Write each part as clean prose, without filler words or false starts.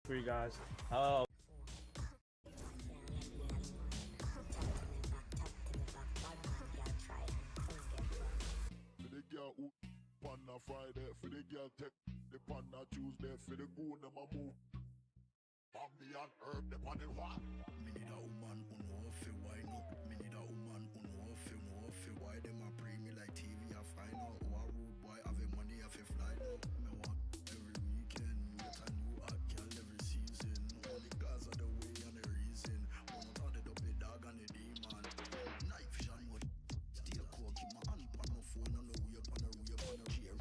for you guys. Friday for the girl take the pan Tuesday for the goon them a move. Bambi and herb them on the what? Me need a woman who know fi wine up. Me need a woman who know fi why them a pre me like TV. I find out who a rude boy have money have a fly now. Me want every weekend get a new hot girl every season. All the guys are the way and the reason. One out of the dog and the demon. Knife shot mud. Still coke in my hand on my phone on the way up on the chair.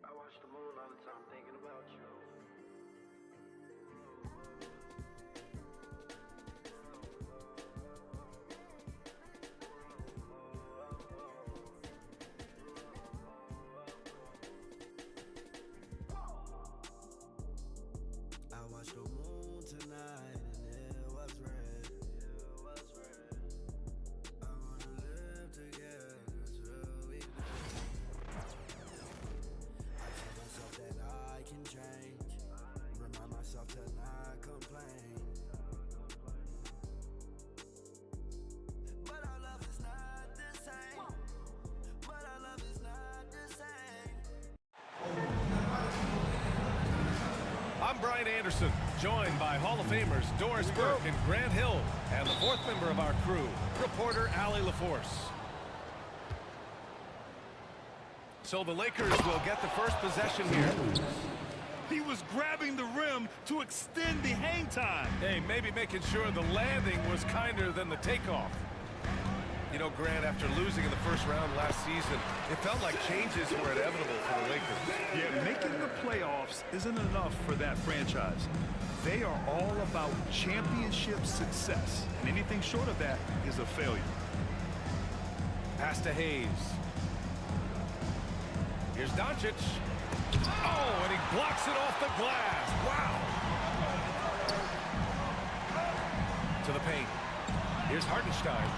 I watch the moon all the time thinking about you. I watched the moon tonight and it was red. I wanna live together till we I tell myself that I can change. Remind myself to not complain. But our love is not the same. But our love is not the same. I'm Brian Anderson, joined by Hall of Famers Doris Burke and Grant Hill, and the fourth member of our crew, reporter Allie LaForce. So the Lakers will get the first possession here. He was grabbing the rim to extend the hang time. Hey, maybe making sure the landing was kinder than the takeoff. You know, Grant, after losing in the first round last season, it felt like changes were inevitable for the Lakers. Yeah, making the playoffs isn't enough for that franchise. They are all about championship success, and anything short of that is a failure. Pass to Hayes. Here's Doncic. Oh, and he blocks it off the glass. Wow. To the paint. Here's Hartenstein.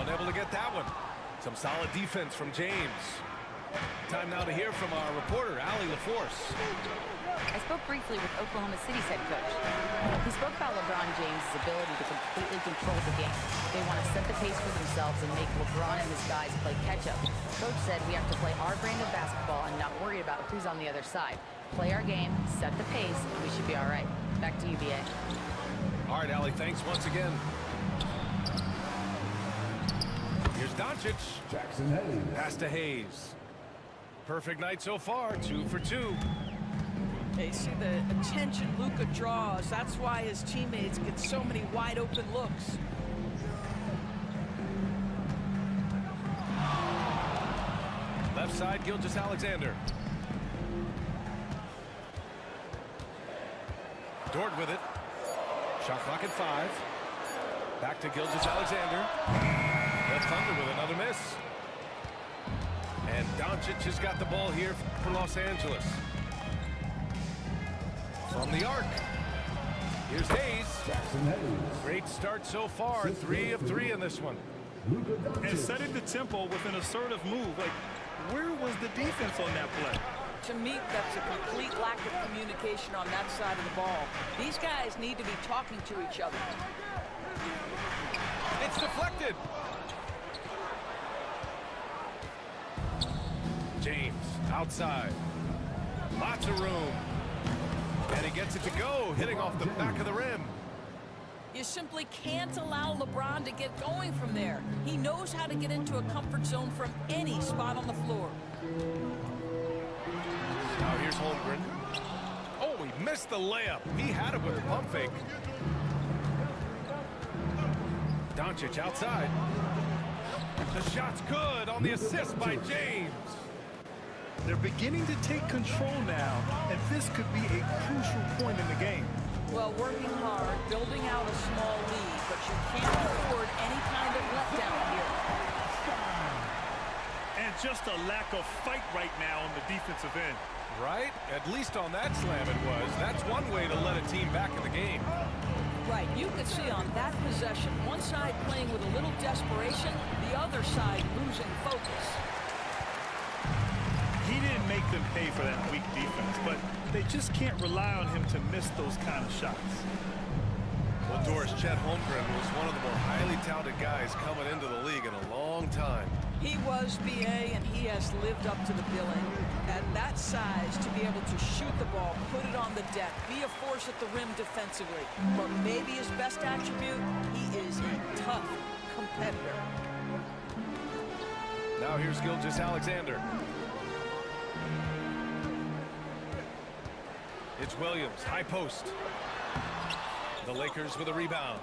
Unable to get that one. Some solid defense from James. Time now to hear from our reporter, Allie LaForce. I spoke briefly with Oklahoma City's head coach. He spoke about LeBron James' ability to completely control the game. They want to set the pace for themselves and make LeBron and his guys play catch-up. Coach said we have to play our brand of basketball and not worry about who's on the other side. Play our game, set the pace, and we should be all right. Back to you, B.A. All right, Allie, thanks once again. Here's Doncic. Jackson Hayes. Pass to Hayes. Perfect night so far, 2 for 2. They see the attention Luka draws. That's why his teammates get so many wide open looks. left side, Gilgeous-Alexander. Dort with it. Shot clock at 5. Back to Gilgeous-Alexander. The Thunder with another miss. And Doncic has got the ball here for Los Angeles. From the arc. Here's Hayes. Great start so far. 3 of 3 in this one. And setting the tempo with an assertive move. Like, where was the defense on that play? To me, that's a complete lack of communication on that side of the ball. These guys need to be talking to each other. It's deflected. James outside. Lots of room. And he gets it to go, hitting off the back of the rim. You simply can't allow LeBron to get going from there. He knows how to get into a comfort zone from any spot on the floor. Now here's Holmgren. Oh, he missed the layup. He had it with a pump fake. Doncic outside. The shot's good on the assist by James. They're beginning to take control now, and this could be a crucial point in the game. Well, working hard, building out a small lead, but you can't afford any kind of letdown here. And just a lack of fight right now on the defensive end. Right? At least on that slam it was. That's one way to let a team back in the game. Right, you could see on that possession, one side playing with a little desperation, the other side losing focus. He didn't make them pay for that weak defense, but they just can't rely on him to miss those kind of shots. Well, Doris, Chet Holmgren was one of the more highly touted guys coming into the league in a long time. He was BA, and he has lived up to the billing. At that size, to be able to shoot the ball, put it on the deck, be a force at the rim defensively. But maybe his best attribute, he is a tough competitor. Now here's Gilgeous-Alexander. It's Williams, high post. The Lakers with a rebound.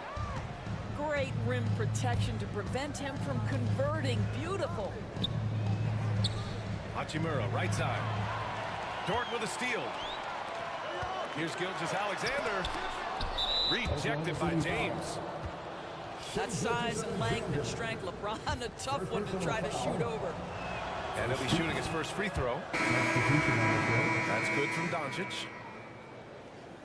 Great rim protection to prevent him from converting. Beautiful. Hachimura, right side. Dort with a steal. Here's Gilgeous-Alexander. Rejected by James. That size and length and strength, LeBron, a tough one to try to shoot over. And he'll be shooting his first free throw. That's good from Doncic.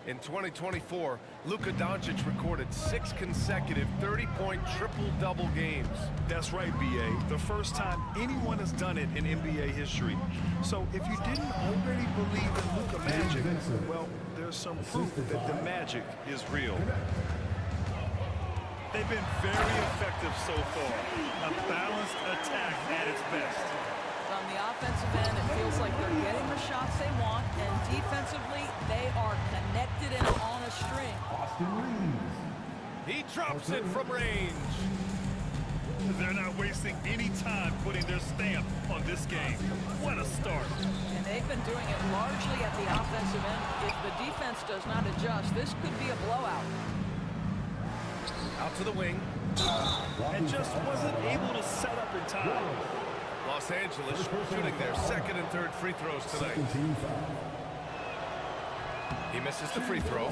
In 2024, Luka Doncic recorded 6 consecutive 30-point triple-double games. That's right, B.A. The first time anyone has done it in NBA history. So if you didn't already believe in Luka magic, well, there's some proof that the magic is real. They've been very effective so far. A balanced attack at its best. On the offensive end, it feels like they're getting the shots they want, and defensively, they are connected and on a string. He drops it from range. They're not wasting any time putting their stamp on this game. What a start. And they've been doing it largely at the offensive end. If the defense does not adjust, this could be a blowout. Out to the wing. And just wasn't able to set up in time. Los Angeles shooting their second and third free throws tonight. He misses the free throw.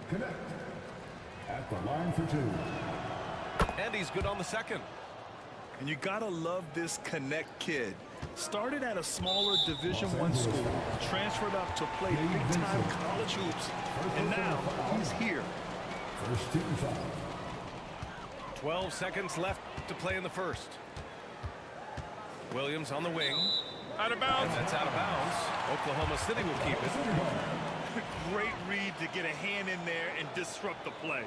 Connect at the line for 2. And he's good on the second. And you gotta love this Connect kid. Started at a smaller Division I school, transferred up to play big-time college hoops, and now he's here. First team foul. 12 seconds left to play in the first. Williams on the wing. Out of bounds. And that's out of bounds. Oklahoma City will keep it. Great read to get a hand in there and disrupt the play.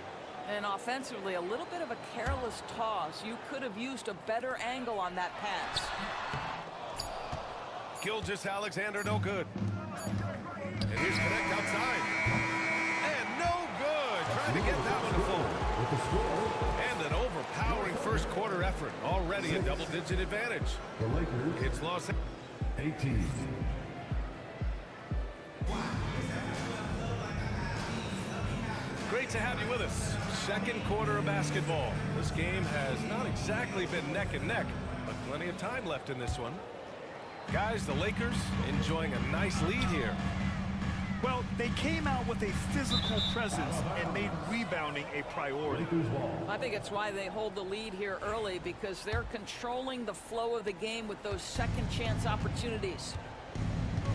And offensively, a little bit of a careless toss. You could have used a better angle on that pass. Gilgeous-Alexander, no good. And here's Connect outside. And no good. Trying to get that one to fall. And an overpowering first quarter effort. Already a double-digit advantage. The Lakers. It's Los 18. Great to have you with us. Second quarter of basketball. This game has not exactly been neck and neck, but plenty of time left in this one. Guys, the Lakers enjoying a nice lead here. Well, they came out with a physical presence and made rebounding a priority. I think it's why they hold the lead here early, because they're controlling the flow of the game with those second chance opportunities.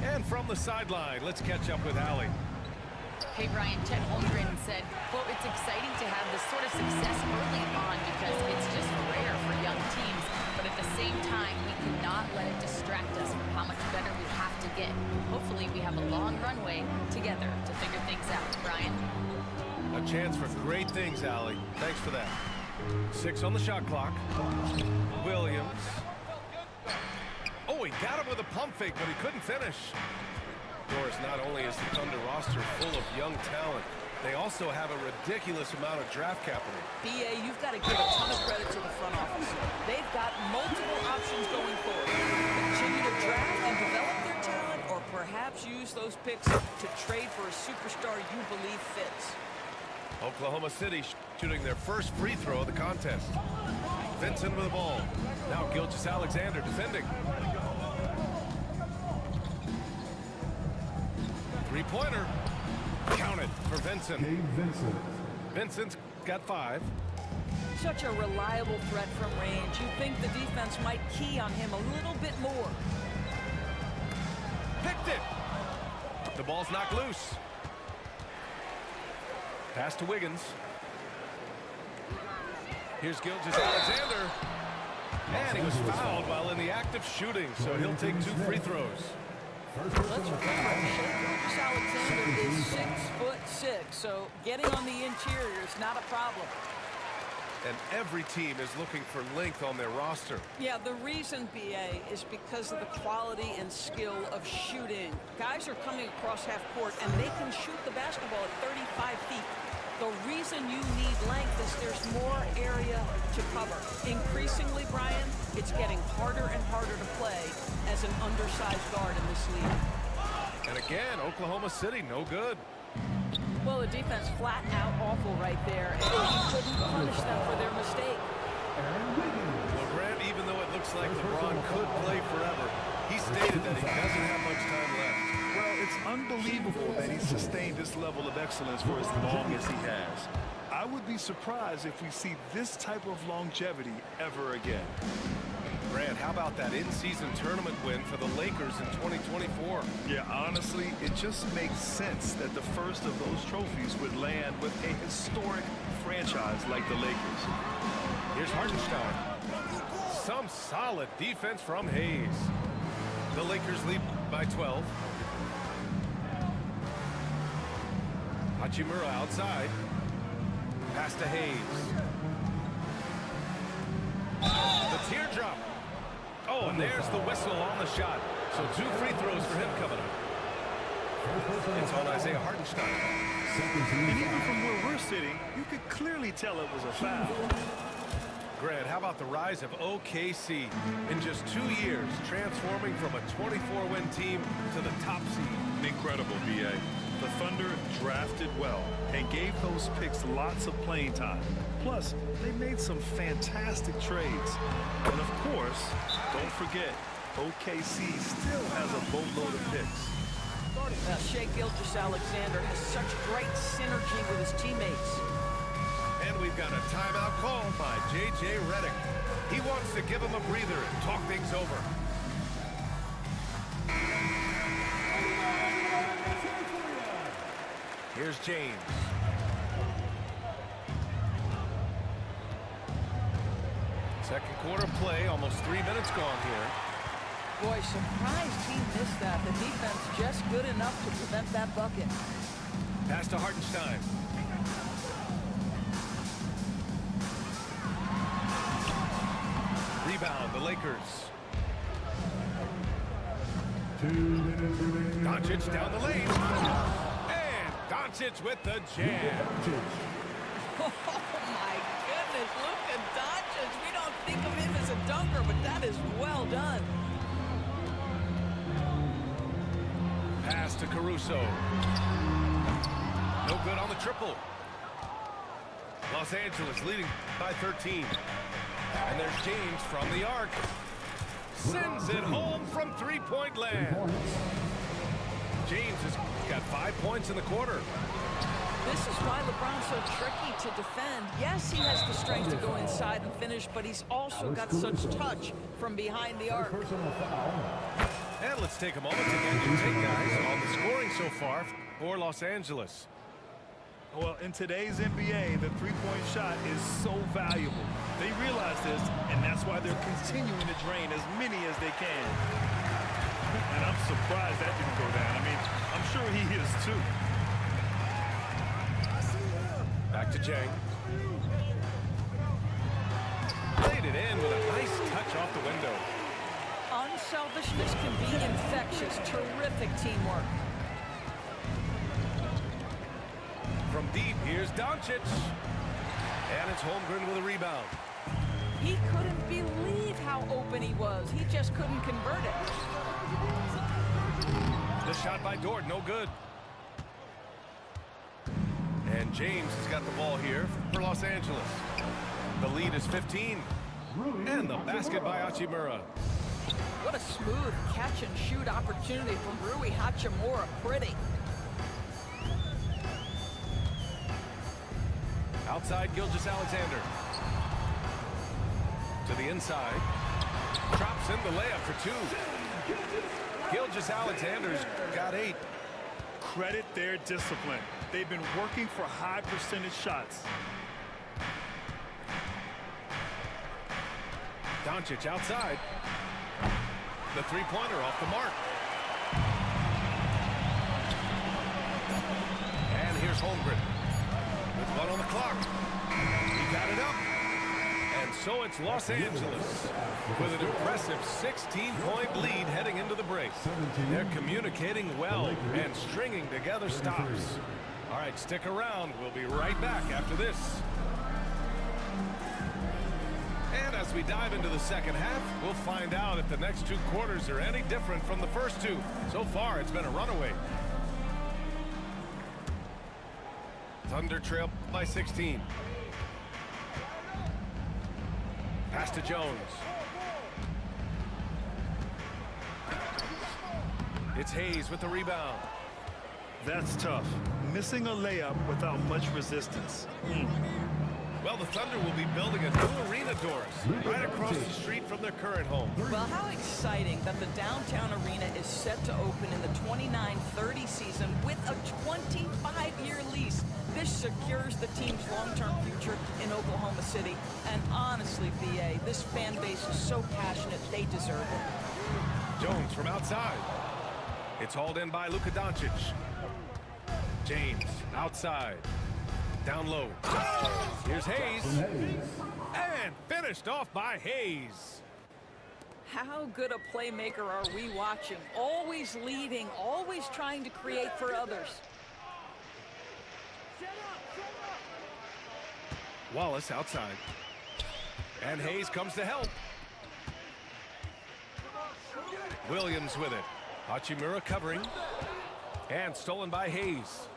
And from the sideline, let's catch up with Allie. Hey, Brian, Chet Holmgren said, quote, it's exciting to have this sort of success early on because it's just rare for young teams, but at the same time, we cannot let it distract us from how much better we have to get. Hopefully, we have a long runway together to figure things out, Brian. A chance for great things, Allie. Thanks for that. 6 on the shot clock. Williams. Oh, he got him with a pump fake, but he couldn't finish. Of course, not only is the Thunder roster full of young talent, they also have a ridiculous amount of draft capital. BA, you've got to give a ton of credit to the front office. They've got multiple options going forward. Continue to draft and develop their talent, or perhaps use those picks to trade for a superstar you believe fits. Oklahoma City shooting their first free throw of the contest. Vincent with the ball. Now Gilgeous-Alexander defending. Three-pointer. Counted for Vincent. Vincent's got 5. Such a reliable threat from range. You'd think the defense might key on him a little bit more. Picked it. The ball's knocked loose. Pass to Wiggins. Here's Gilgeous-Alexander. And he was fouled while in the act of shooting, so he'll take 2 free throws. Let's remember, Gilgeous-Alexander is 6'6", so getting on the interior is not a problem. And every team is looking for length on their roster. Yeah, the reason, BA, is because of the quality and skill of shooting. Guys are coming across half court, and they can shoot the basketball at 35 feet. The reason you need length is there's more area to cover. Increasingly, Brian, it's getting harder and harder to play as an undersized guard in this league. And again, Oklahoma City, no good. Well, the defense flat out awful right there, and he couldn't punish them for their mistake. Well, Grant, even though it looks like LeBron could play forever, he stated that he doesn't have much time left. Well, it's unbelievable that he's sustained this level of excellence for as long as he has. I would be surprised if we see this type of longevity ever again. Grant, how about that in-season tournament win for the Lakers in 2024? Yeah, honestly, it just makes sense that the first of those trophies would land with a historic franchise like the Lakers. Here's Hartenstein. Some solid defense from Hayes. The Lakers lead by 12. Hachimura outside. Pass to Hayes. The teardrop. Oh, and there's the whistle on the shot. So 2 free throws for him coming up. It's on Isaiah Hartenstein. And even from where we're sitting, you could clearly tell it was a foul. Grant, how about the rise of OKC in just 2 years, transforming from a 24-win team to the top seed? Incredible, BA. The Thunder drafted well and gave those picks lots of playing time. Plus, they made some fantastic trades. And of course, don't forget, OKC still has a boatload of picks. Shai Gilgeous-Alexander has such great synergy with his teammates. And we've got a timeout call by J.J. Redick. He wants to give him a breather and talk things over. Here's James. Second quarter play, almost 3 minutes gone here. Boy, surprised he missed that. The defense just good enough to prevent that bucket. Pass to Hartenstein. Rebound, the Lakers. Doncic down the lane. And Doncic with the jam. Oh, my goodness. Look at Doncic. We don't think of him as a dunker, but that is well done. Pass to Caruso. No good on the triple. Los Angeles leading by 13. And there's James from the arc. sends it home from three-point land. James has got 5 points in the quarter. This is why LeBron's so tricky to defend. Yes, he has the strength to go inside and finish, but he's also got such touch from behind the arc. And let's take a moment to get your take, guys, on the scoring so far for Los Angeles. Well, in today's NBA, the three-point shot is so valuable. They realize this, and that's why they're continuing to drain as many as they can. And I'm surprised that didn't go down. I mean, I'm sure he is too. Back to Jang. Played it in with a nice touch off the window. Unselfishness can be infectious. Terrific teamwork. From deep, here's Doncic. And it's Holmgren with a rebound. He couldn't believe how open he was. He just couldn't convert it. The shot by Dort, no good. And James has got the ball here for Los Angeles. The lead is 15. And the basket by Hachimura. What a smooth catch-and-shoot opportunity from Rui Hachimura. Pretty. Outside, Gilgeous-Alexander. To the inside. Drops in the layup for two. Gilgeous-Alexander's got 8. Credit their discipline. They've been working for high percentage shots. Doncic outside. The three-pointer off the mark. And here's Holmgren with 1 on the clock. He got it up. And so it's Los Angeles with an impressive 16-point lead heading into the break. They're communicating well and stringing together stops. All right, stick around. We'll be right back after this. And as we dive into the second half, we'll find out if the next 2 quarters are any different from the first 2. So far, it's been a runaway. Thunder trail by 16. Pass to Jones. It's Hayes with the rebound. That's tough. Missing a layup without much resistance. Well, the Thunder will be building a new arena, Doris, right across the street from their current home. Well, how exciting that the downtown arena is set to open in the 29-30 season with a 25-year lease. This secures the team's long-term future in Oklahoma City. And honestly, B.A., this fan base is so passionate, they deserve it. Jones from outside. It's hauled in by Luka Doncic. James outside. Down low. Here's Hayes. And finished off by Hayes. How good a playmaker are we watching? Always leading, always trying to create for others. Wallace outside. And Hayes comes to help. Williams with it. Hachimura covering. And stolen by Hayes.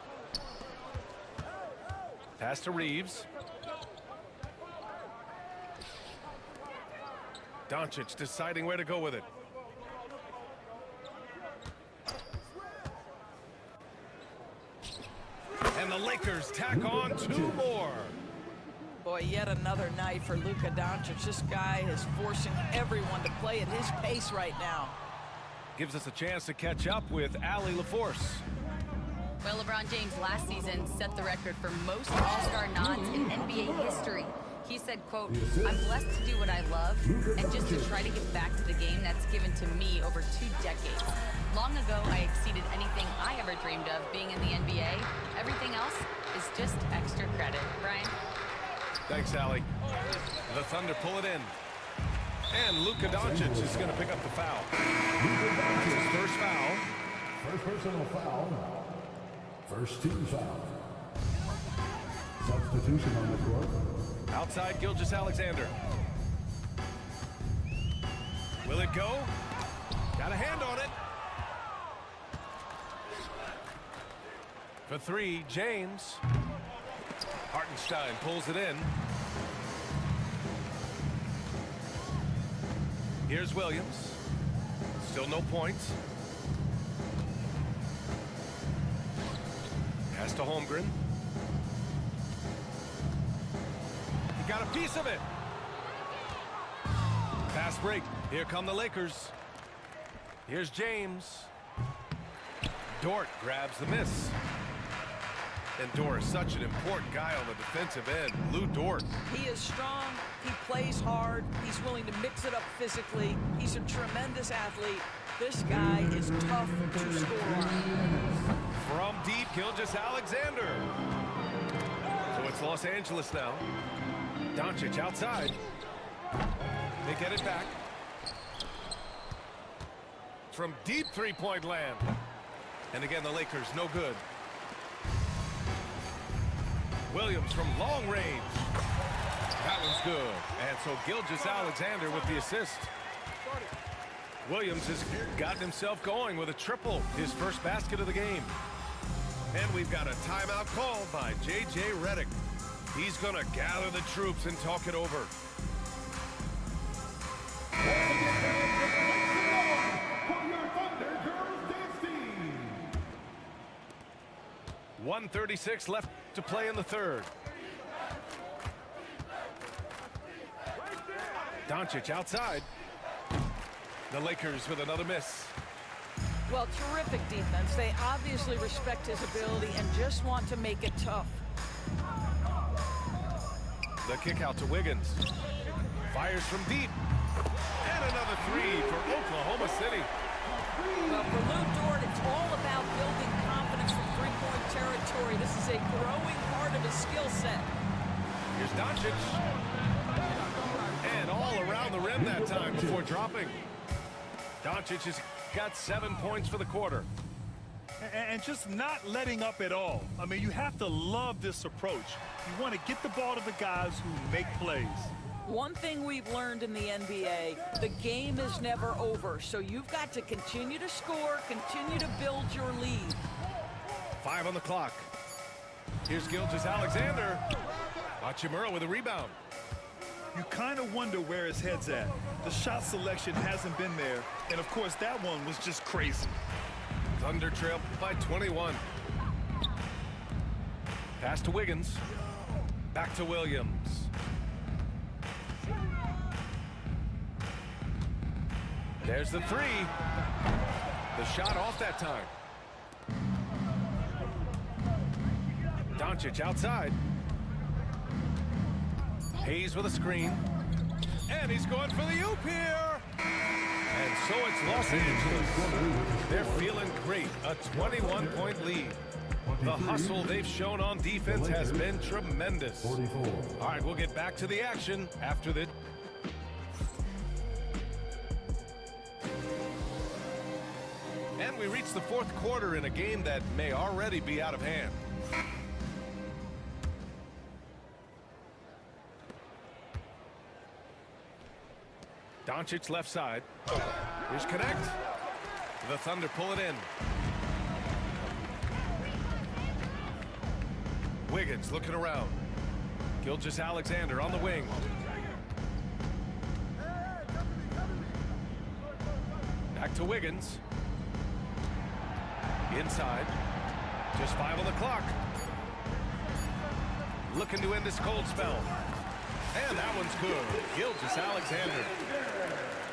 Pass to Reeves. Doncic deciding where to go with it. And the Lakers tack on 2 more. Boy, yet another night for Luka Doncic. This guy is forcing everyone to play at his pace right now. Gives us a chance to catch up with Allie LaForce. Well, LeBron James last season set the record for most All-Star nods in NBA history. He said, quote, "I'm blessed to do what I love and just to try to give back to the game that's given to me over 2 decades. Long ago, I exceeded anything I ever dreamed of being in the NBA. Everything else is just extra credit." Brian? Thanks, Allie. The Thunder pull it in. And Luka Doncic is going to pick up the foul. That's his first foul. First personal foul. First team foul. Substitution on the court. Outside, Gilgeous-Alexander. Will it go? Got a hand on it. For 3, James. Hartenstein pulls it in. Here's Williams. Still no points. Pass to Holmgren. He got a piece of it. Fast break. Here come the Lakers. Here's James. Dort grabs the miss. And Dort is such an important guy on the defensive end. Lou Dort. He is strong. He plays hard. He's willing to mix it up physically. He's a tremendous athlete. This guy is tough to score on. From deep, Gilgeous-Alexander. So it's Los Angeles now. Doncic outside. They get it back. From deep three-point land. And again, the Lakers no good. Williams from long range. That one's good. And so Gilgeous-Alexander with the assist. Williams has gotten himself going with a triple, his first basket of the game. And we've got a timeout called by J.J. Redick. He's going to gather the troops and talk it over. For your Thunder Girls Dance Team. 1:36 left to play in the third. Doncic outside. The Lakers with another miss. Well, terrific defense. They obviously respect his ability and just want to make it tough. The kick out to Wiggins. Fires from deep. And another three for Oklahoma City. Well, for Lou Dort, it's all about building confidence from three-point territory. This is a growing part of his skill set. Here's Doncic. And all around the rim that time before dropping. Doncic has got 7 points for the quarter. And just not letting up at all. I mean, you have to love this approach. You want to get the ball to the guys who make plays. One thing we've learned in the NBA, the game is never over. So you've got to continue to score, continue to build your lead. 5 on the clock. Here's Gilgeous-Alexander. Hachimura with a rebound. You kind of wonder where his head's at. The shot selection hasn't been there. And, of course, that one was just crazy. Thunder trail by 21. Pass to Wiggins. Back to Williams. There's the three. The shot off that time. Doncic outside. Hayes with a screen. And he's going for the oop here. And so it's Los Angeles. They're feeling great. A 21-point lead. The hustle they've shown on defense has been tremendous. All right, we'll get back to the action after this. And we reach the fourth quarter in a game that may already be out of hand. Doncic left side. Here's Connect. The Thunder pull it in. Wiggins looking around. Gilgeous-Alexander on the wing. Back to Wiggins. Inside. Just 5 on the clock. Looking to end this cold spell. And that one's good. Gilgeous-Alexander.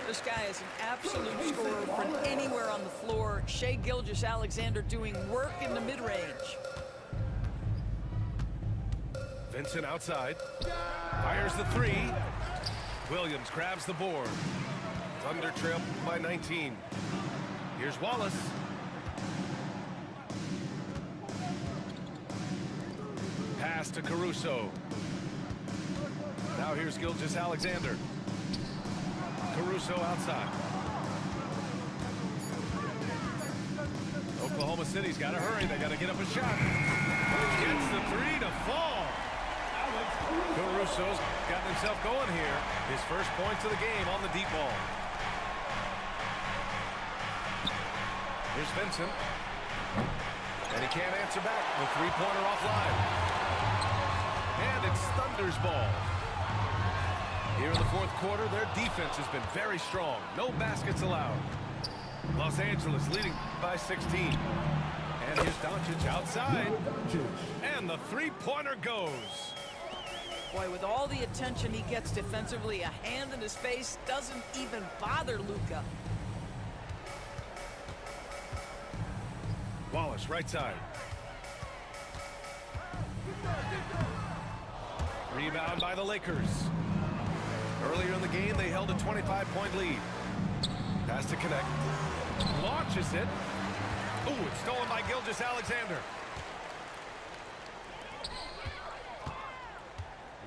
This guy is an absolute scorer from anywhere on the floor. Shai Gilgeous-Alexander doing work in the mid-range. Vincent outside. Fires the three. Williams grabs the board. Thunder trail by 19. Here's Wallace. Pass to Caruso. Now here's Gilgeous-Alexander. Caruso outside. Oklahoma City's got to hurry. They got to get up a shot. Gets the three to fall. Caruso's gotten himself going here. His first points of the game on the deep ball. Here's Vincent. And he can't answer back. The three-pointer offline. And it's Thunder's ball. Here in the fourth quarter, their defense has been very strong. No baskets allowed. Los Angeles leading by 16. And here's Doncic outside. And the three-pointer goes. Boy, with all the attention he gets defensively, a hand in his face doesn't even bother Luka. Wallace, right side. Rebound by the Lakers. Earlier in the game, they held a 25-point lead. Pass to connect. Launches it. Ooh, it's stolen by Gilgeous-Alexander.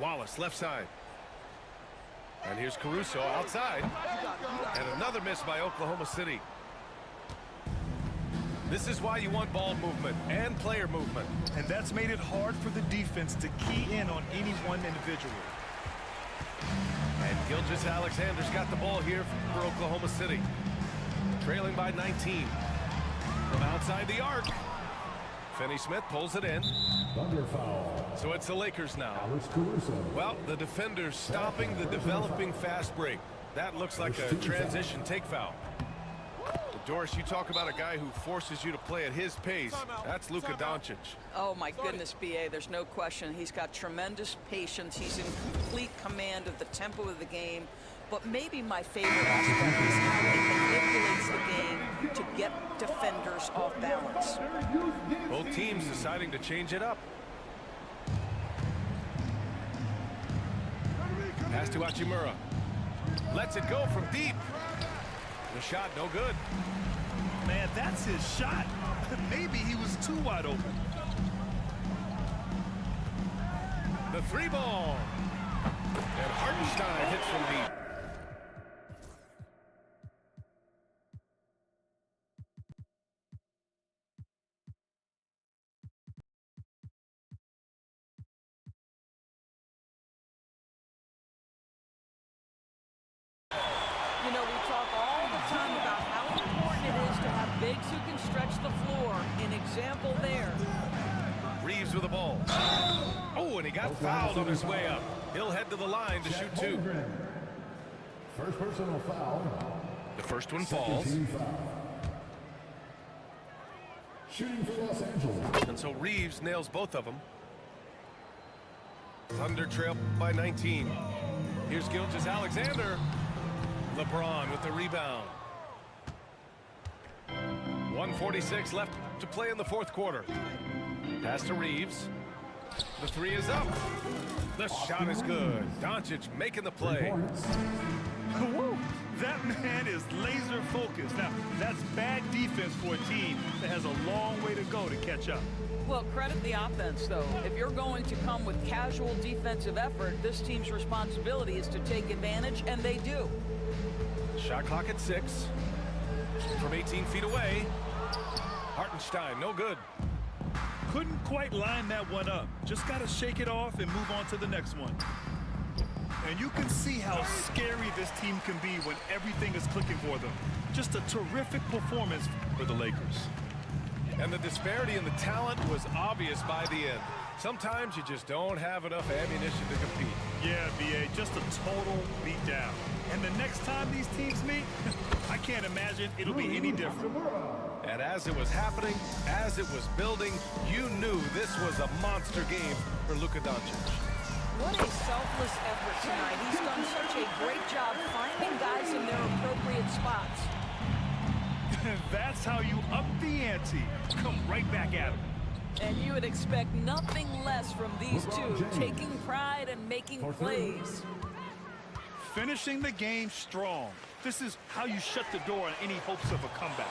Wallace, left side. And here's Caruso outside. And another miss by Oklahoma City. This is why you want ball movement and player movement. And that's made it hard for the defense to key in on any one individual. And Gilgeous-Alexander's got the ball here for Oklahoma City. Trailing by 19. From outside the arc. Finney-Smith pulls it in. Thunder foul. So it's the Lakers now. Alex Caruso. Well, the defender's stopping the developing fast break. That looks like a transition take foul. Doris, you talk about a guy who forces you to play at his pace. That's Luka Doncic. Oh, my goodness, B.A., there's no question. He's got tremendous patience. He's in complete command of the tempo of the game. But maybe my favorite aspect is how he manipulates the game to get defenders off balance. Both teams deciding to change it up. Pass to Hachimura. Lets it go from deep. The shot no good. Man, that's his shot. Maybe he was too wide open. The three ball. And Hartenstein hits from deep. You know, we talk all the time about how important it is to have bigs who can stretch the floor. An example there. Reeves with the ball. Oh, and he got fouled on his way up. He'll head to the line to shoot two. First personal foul. The first one falls. Team foul. Shooting for Los Angeles. And so Reeves nails both of them. Thunder trail by 19. Here's Gilgeous-Alexander. LeBron with the rebound. 1:46 left to play in the fourth quarter. Pass to Reeves. The three is up. The shot is good. Doncic making the play. Woo! That man is laser focused. Now, that's bad defense for a team that has a long way to go to catch up. Well, credit the offense, though. If you're going to come with casual defensive effort, this team's responsibility is to take advantage, and they do. Shot clock at 6. From 18 feet away. Hartenstein, no good. Couldn't quite line that one up. Just got to shake it off and move on to the next one. And you can see how scary this team can be when everything is clicking for them. Just a terrific performance for the Lakers. And the disparity in the talent was obvious by the end. Sometimes you just don't have enough ammunition to compete. Yeah, B.A., just a total beatdown. And the next time these teams meet, I can't imagine it'll be any different. And as it was happening, as it was building, you knew this was a monster game for Luka Doncic. What a selfless effort tonight. He's done such a great job finding guys in their appropriate spots. That's how you up the ante. Come right back at him. And you would expect nothing less from these two, taking pride and making plays. Finishing the game strong. This is how you shut the door on any hopes of a comeback.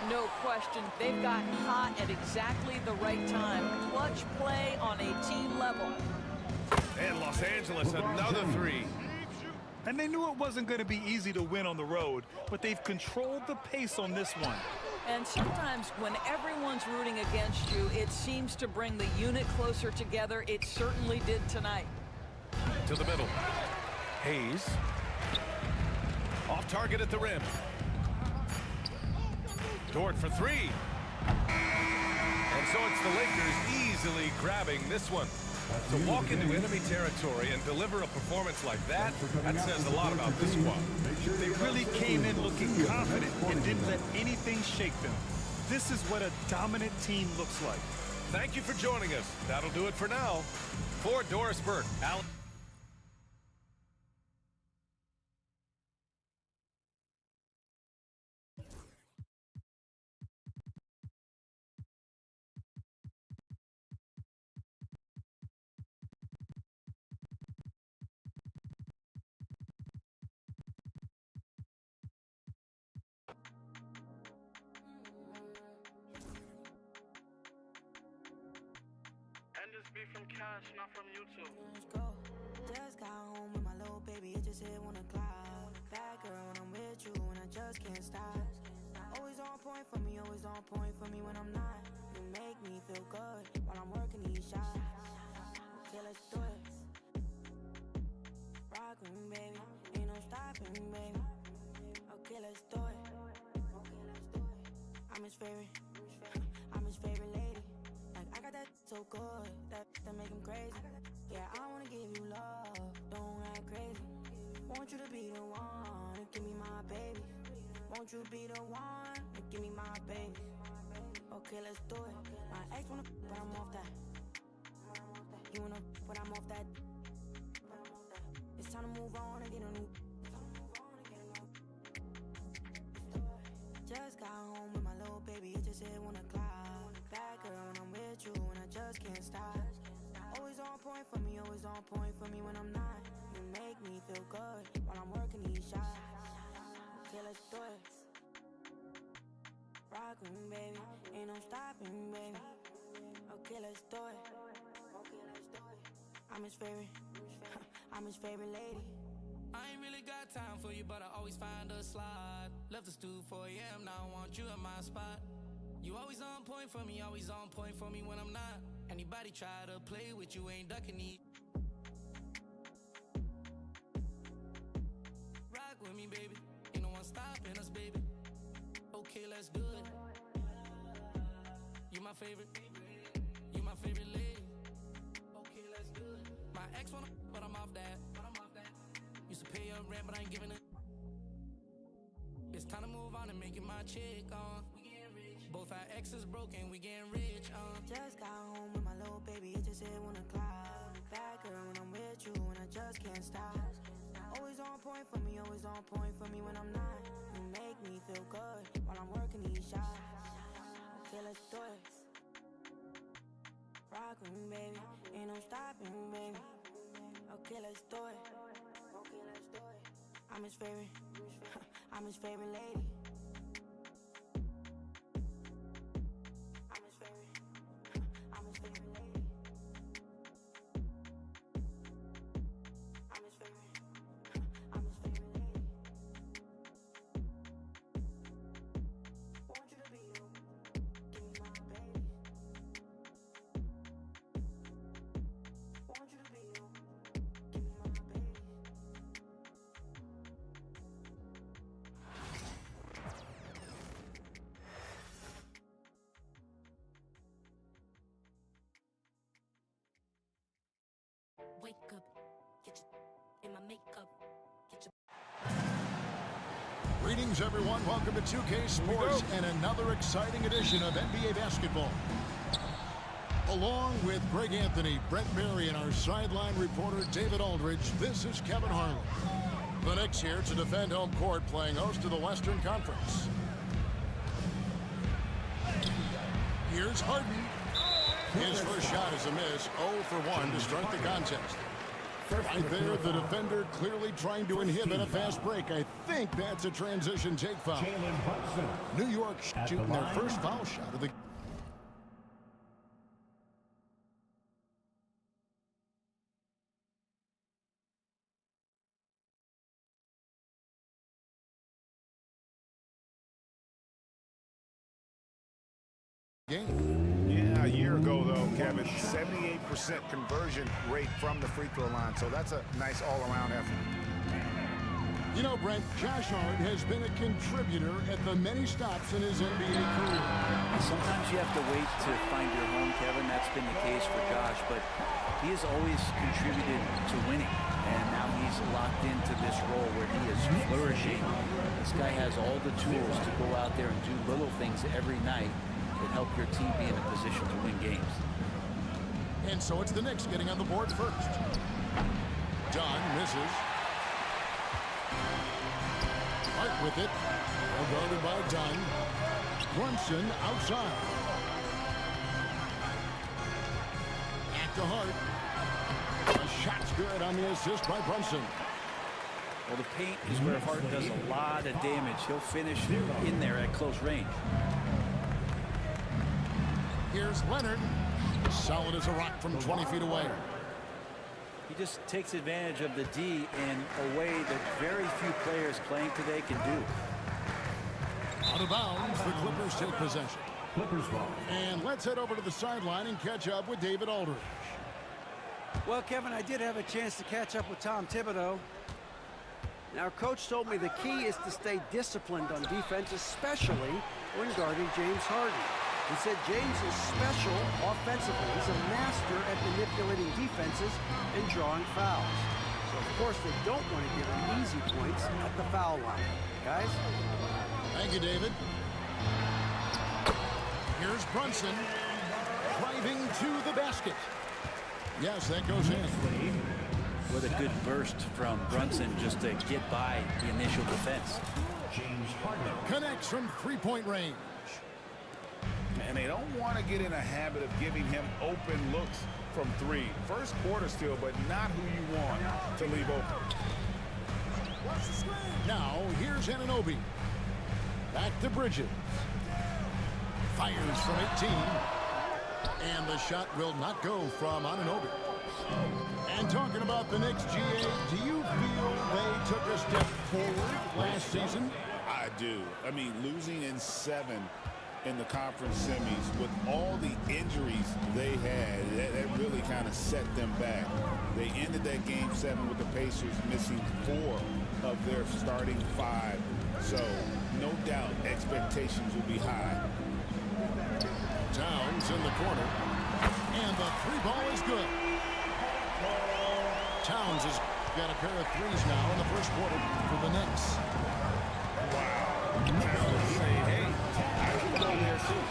No question. They've gotten hot at exactly the right time. Clutch play on a team level. And Los Angeles, another three. And they knew it wasn't going to be easy to win on the road, but they've controlled the pace on this one. And sometimes when everyone's rooting against you, it seems to bring the unit closer together. It certainly did tonight. To the middle. Hayes. Off target at the rim. Dort for three. And so it's the Lakers easily grabbing this one. To walk into enemy territory and deliver a performance like that, that says a lot about this squad. They really came in looking confident and didn't let anything shake them. This is what a dominant team looks like. Thank you for joining us. That'll do it for now. For Doris Burke, Alan. From cash, not from YouTube. Let's go. Just got home with my little baby, it just hit 1 o'clock. Bad girl when I'm with you, and I just can't stop. Always on point for me, always on point for me when I'm not. You make me feel good while I'm working these shots. Okay, let's do it. Rock with me, baby. Ain't no stopping, baby. Okay, let's do it. I'm his favorite. I'm his favorite lady. Like, I got that so good that make him crazy. Yeah, I wanna give you love, don't act crazy. Want you to be the one to give me my baby. Want you to be the one to give me my baby. Okay, let's do it. My ex wanna, but I'm off that. You wanna, but I'm off that. It's time to move on and get a new. Just got home with my little baby, it just hit 1 o'clock. Bad girl when I'm with you, and I just can't stop. Always on point for me, always on point for me when I'm not. You make me feel good while I'm working these shots. Okay, let's do it. Rock with me, baby. Ain't no stopping, baby. Okay, let's do it. I'm his favorite. I'm his favorite lady. I ain't really got time for you, but I always find a slot. Left the stool 4 a.m., now I want you in my spot. You always on point for me, always on point for me when I'm not. Anybody try to play with you, ain't ducking it. Rock with me, baby. Ain't no one stopping us, baby. Okay, let's do it. You my favorite. You my favorite lady. Okay, let's do it. My ex wanna, but I'm off that. Used to pay your rent, but I ain't giving it. It's time to move on and make it my chick, Both our exes broken, we getting rich, Just got home with my little baby, it just hit 1 o'clock. Bad girl when I'm with you, and I just can't stop. Always on point for me, always on point for me when I'm not. You make me feel good while I'm working these shots. Okay, let's do it. Rock with me, baby. Ain't no stopping, baby. Okay, let's do it. I'm his favorite. I'm his favorite lady. I'm his favorite. I'm his favorite lady. I'm his favorite. I'm his favorite lady. Want you to be you. Give me my baby. Want you to be you. Give me my baby. Wake up, get your in my makeup, get your. Greetings, everyone. Welcome to 2K Sports and another exciting edition of NBA basketball. Along with Greg Anthony, Brett Berry, and our sideline reporter David Aldridge, this is Kevin Harlan. The Knicks here to defend home court, playing host to the Western Conference. Here's Harden. His first shot is a miss, 0 for 1 to start the contest. Right there, the defender clearly trying to inhibit a fast break. I think that's a transition take foul. New York shooting their first foul shot of the game. A year ago, though, Kevin, 78% conversion rate from the free throw line. So that's a nice all-around effort. You know, Brent, Josh Hart has been a contributor at the many stops in his NBA career. Sometimes you have to wait to find your home, Kevin. That's been the case for Josh, but he has always contributed to winning, and now he's locked into this role where he is flourishing. This guy has all the tools to go out there and do little things every night that help your team be in a position to win games. And so it's the Knicks getting on the board first. Dunn misses. Hart with it. Well guarded by Dunn. Brunson outside. Back to Hart. The shot's good on the assist by Brunson. Well, the paint is where Hart does a lot of damage. He'll finish in there at close range. Here's Leonard. Solid as a rock from 20 feet away. He just takes advantage of the D in a way that very few players playing today can do. Out of bounds, the Clippers take possession. Clippers ball. And let's head over to the sideline and catch up with David Aldridge. Well, Kevin, I did have a chance to catch up with Tom Thibodeau. Now, Coach told me the key is to stay disciplined on defense, especially when guarding James Harden. He said James is special offensively. He's a master at manipulating defenses and drawing fouls. So, of course, they don't want to give him easy points at the foul line. Guys? Thank you, David. Here's Brunson driving to the basket. Yes, that goes in. With a good burst from Brunson just to get by the initial defense. James Harden connects from three-point range. And they don't want to get in a habit of giving him open looks from three. First quarter still, but not who you want to leave open. Now, here's Anunoby. Back to Bridges. Fires from 18. And the shot will not go from Anunoby. And talking about the Knicks, GA, do you feel they took a step forward last season? I do. I mean, losing in 7 in the conference semis with all the injuries they had, that really kind of set them back. They ended that game 7 with the Pacers missing 4 of their starting 5. So, no doubt, expectations will be high. Towns in the corner. And the three ball is good. Towns has got a pair of threes now in the first quarter for the Knicks. Wow. Towns say, hey, I can go there too.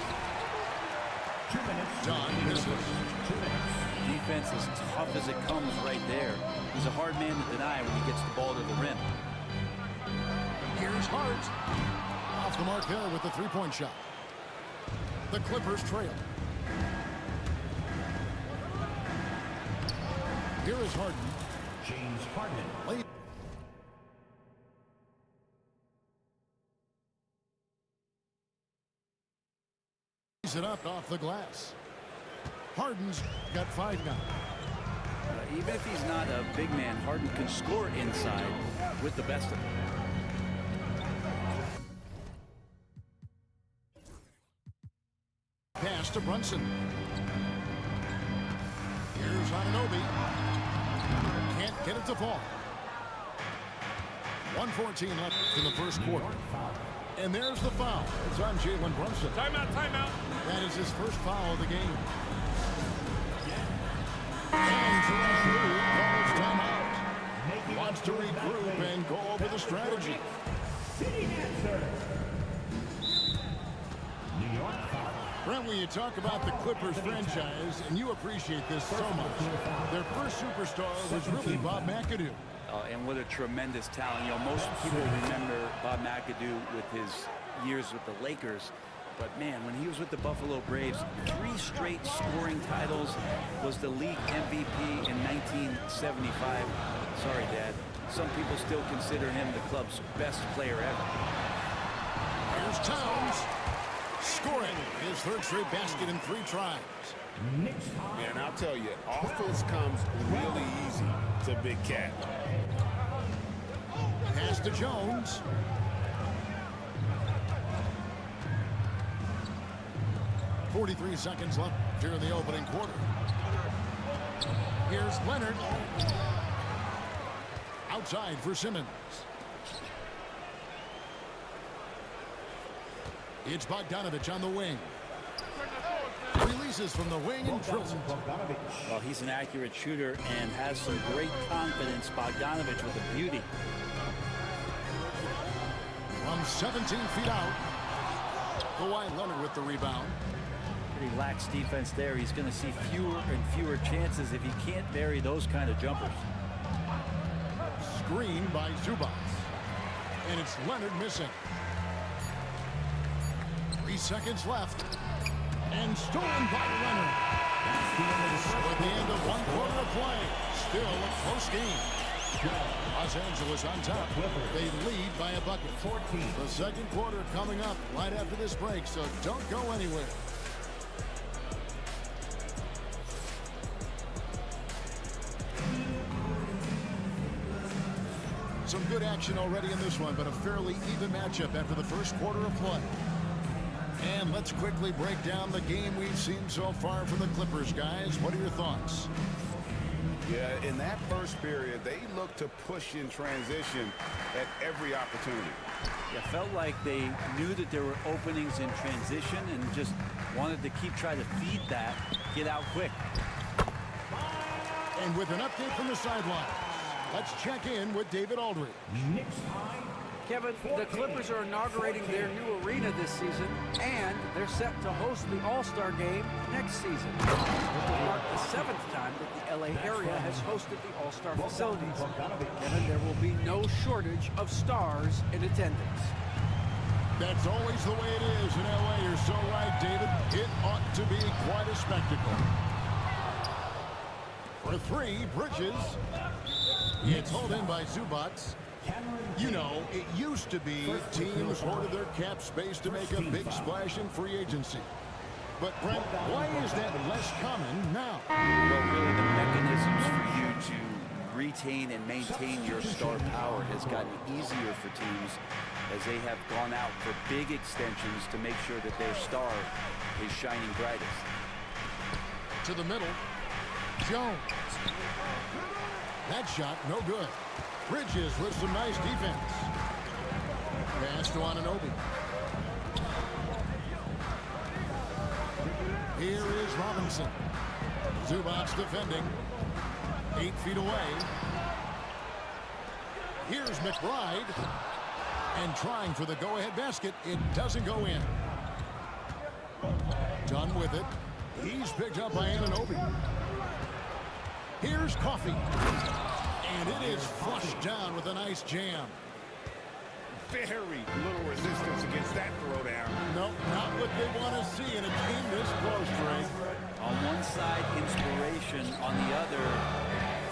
John misses. Defense as tough as it comes right there. He's a hard man to deny when he gets the ball to the rim. Here's Hart. Off the mark there with the three-point shot. The Clippers trail. Here is Harden. James Harden. Lays it up off the glass. Harden's got 5 now. Even if he's not a big man, Harden can score inside with the best of them. Pass to Brunson. Here's Anunoby. Can't get it to fall. 1:14 left in the first quarter. And there's the foul. It's on Jalen Brunson. Timeout, timeout. That is his first foul of the game. And Drew calls timeout. Wants to regroup and go over the strategy. Brent, when you talk about the Clippers franchise, and you appreciate this so much, their first superstar was really Bob McAdoo. And what a tremendous talent. You know, most people remember Bob McAdoo with his years with the Lakers. But, man, when he was with the Buffalo Braves, 3 straight scoring titles, was the league MVP in 1975. Sorry, Dad. Some people still consider him the club's best player ever. Here's Towns. Scoring his third straight basket in 3 tries. Man, I'll tell you, offense comes really easy to Big Cat. Pass to Jones. .43 seconds left here in the opening quarter. Here's Leonard. Outside for Simmons. It's Bogdanovich on the wing. Releases from the wing and drills it. Well, he's an accurate shooter and has some great confidence. Bogdanovich with a beauty. From 17 feet out. Kawhi Leonard with the rebound. Pretty lax defense there. He's going to see fewer and fewer chances if he can't bury those kind of jumpers. Screen by Zubac. And it's Leonard missing. 3 seconds left. And stolen by Leonard. At the end of 1 quarter of play. Still a close game. Los Angeles on top. They lead by a bucket. 14. The second quarter coming up right after this break, so don't go anywhere. Some good action already in this one, but a fairly even matchup after the first quarter of play. And let's quickly break down the game we've seen so far from the Clippers, guys. What are your thoughts? Yeah, in that first period, they looked to push in transition at every opportunity. It felt like they knew that there were openings in transition and just wanted to keep trying to feed that, get out quick. And with an update from the sideline, let's check in with David Aldridge. Kevin, the Clippers are inaugurating their new arena this season, and they're set to host the All-Star Game next season. It will mark the 7th time that the LA area has hosted the All-Star facilities. Kevin, there will be no shortage of stars in attendance. That's always the way it is in LA. You're so right, David. It ought to be quite a spectacle. For 3, Bridges. It's hauled in by Zubac. You know, it used to be teams hoarded their cap space to make a big splash in free agency. But, Brent, why is that less common now? Well, really, the mechanisms for you to retain and maintain your star power has gotten easier for teams as they have gone out for big extensions to make sure that their star is shining brightest. To the middle. Jones. That shot, no good. Bridges with some nice defense. Pass to Anunoby. Here is Robinson. Zubac defending. 8 feet away. Here's McBride. And trying for the go-ahead basket. It doesn't go in. Done with it. He's picked up by Anunoby. Here's Coffey. And it is flushed down with a nice jam. Very little resistance against that throwdown. Nope, not what they want to see in a team this close, Trey. On one side, inspiration. On the other,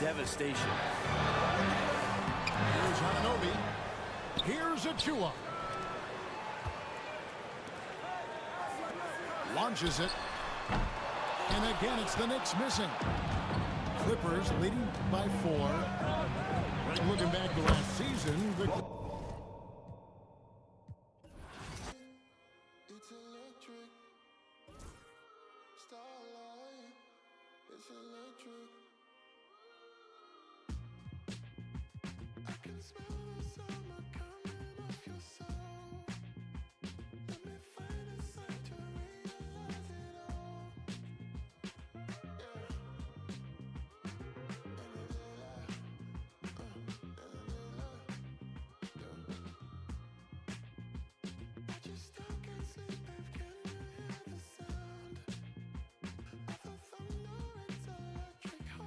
devastation. Here's Anunoby. Here's Achua. Launches it. And again, it's the Knicks missing. Clippers leading by 4. Right, looking back to last season, the It's electric. Starlight. It's electric. I can smell the summer coming off your soul. Let me find a sign to realize it all. I just still can't sleep, babe. Can you hear the sound of the thunder? It's electric.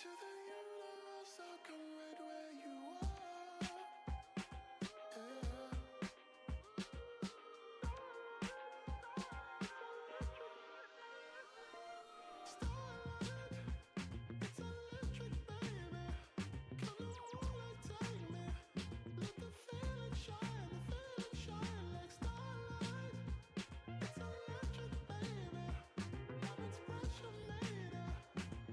to the universe, I'll come right where you are. It's electric, baby. Come on, moonlight, take me. Let the feeling shine like starlight. It's electric, baby. Diamonds pressure made it.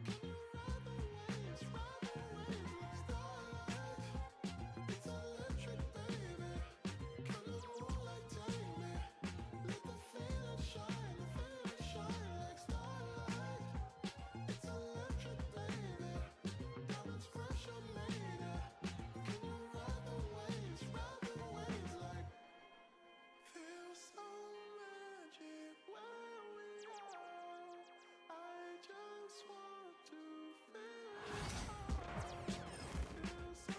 Can you ride the waves like starlight? It's electric, baby. Come on, moonlight, take me. Let the feeling shine like starlight. It's electric, baby. Diamonds pressure made it. Can you ride the waves like? Feel so magic where we are. I just want to feel so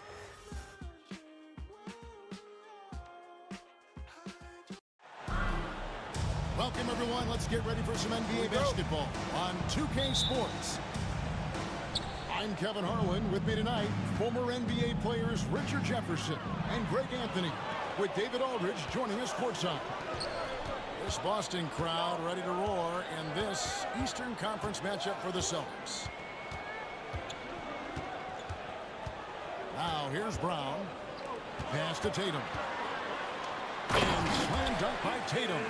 magic where we are. Welcome, everyone. Let's get ready for some NBA basketball on 2K Sports. I'm Kevin Harlan. With me tonight, former NBA players Richard Jefferson and Greg Anthony, with David Aldridge joining us courtside. This Boston crowd ready to roar in this Eastern Conference matchup for the Celtics. Now here's Brown. Pass to Tatum. And slam dunk by Tatum.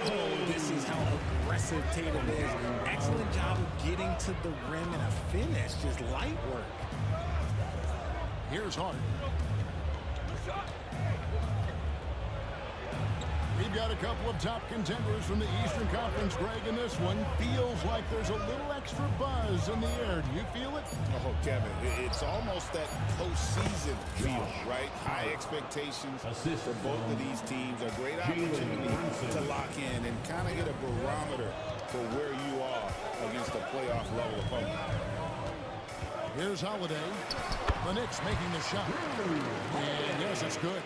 Oh, this is how aggressive Tatum is. Excellent job of getting to the rim and a finish. Just light work. Here's Hart. We've got a couple of top contenders from the Eastern Conference, Greg, in this one. Feels like there's a little extra buzz in the air. Do you feel it? Oh, Kevin, it's almost that postseason feel, right? High expectations for both of these teams. A great opportunity to lock in and kind of get a barometer for where you are against a playoff level opponent. Here's Holiday. The Knicks making the shot. And yes, it's good.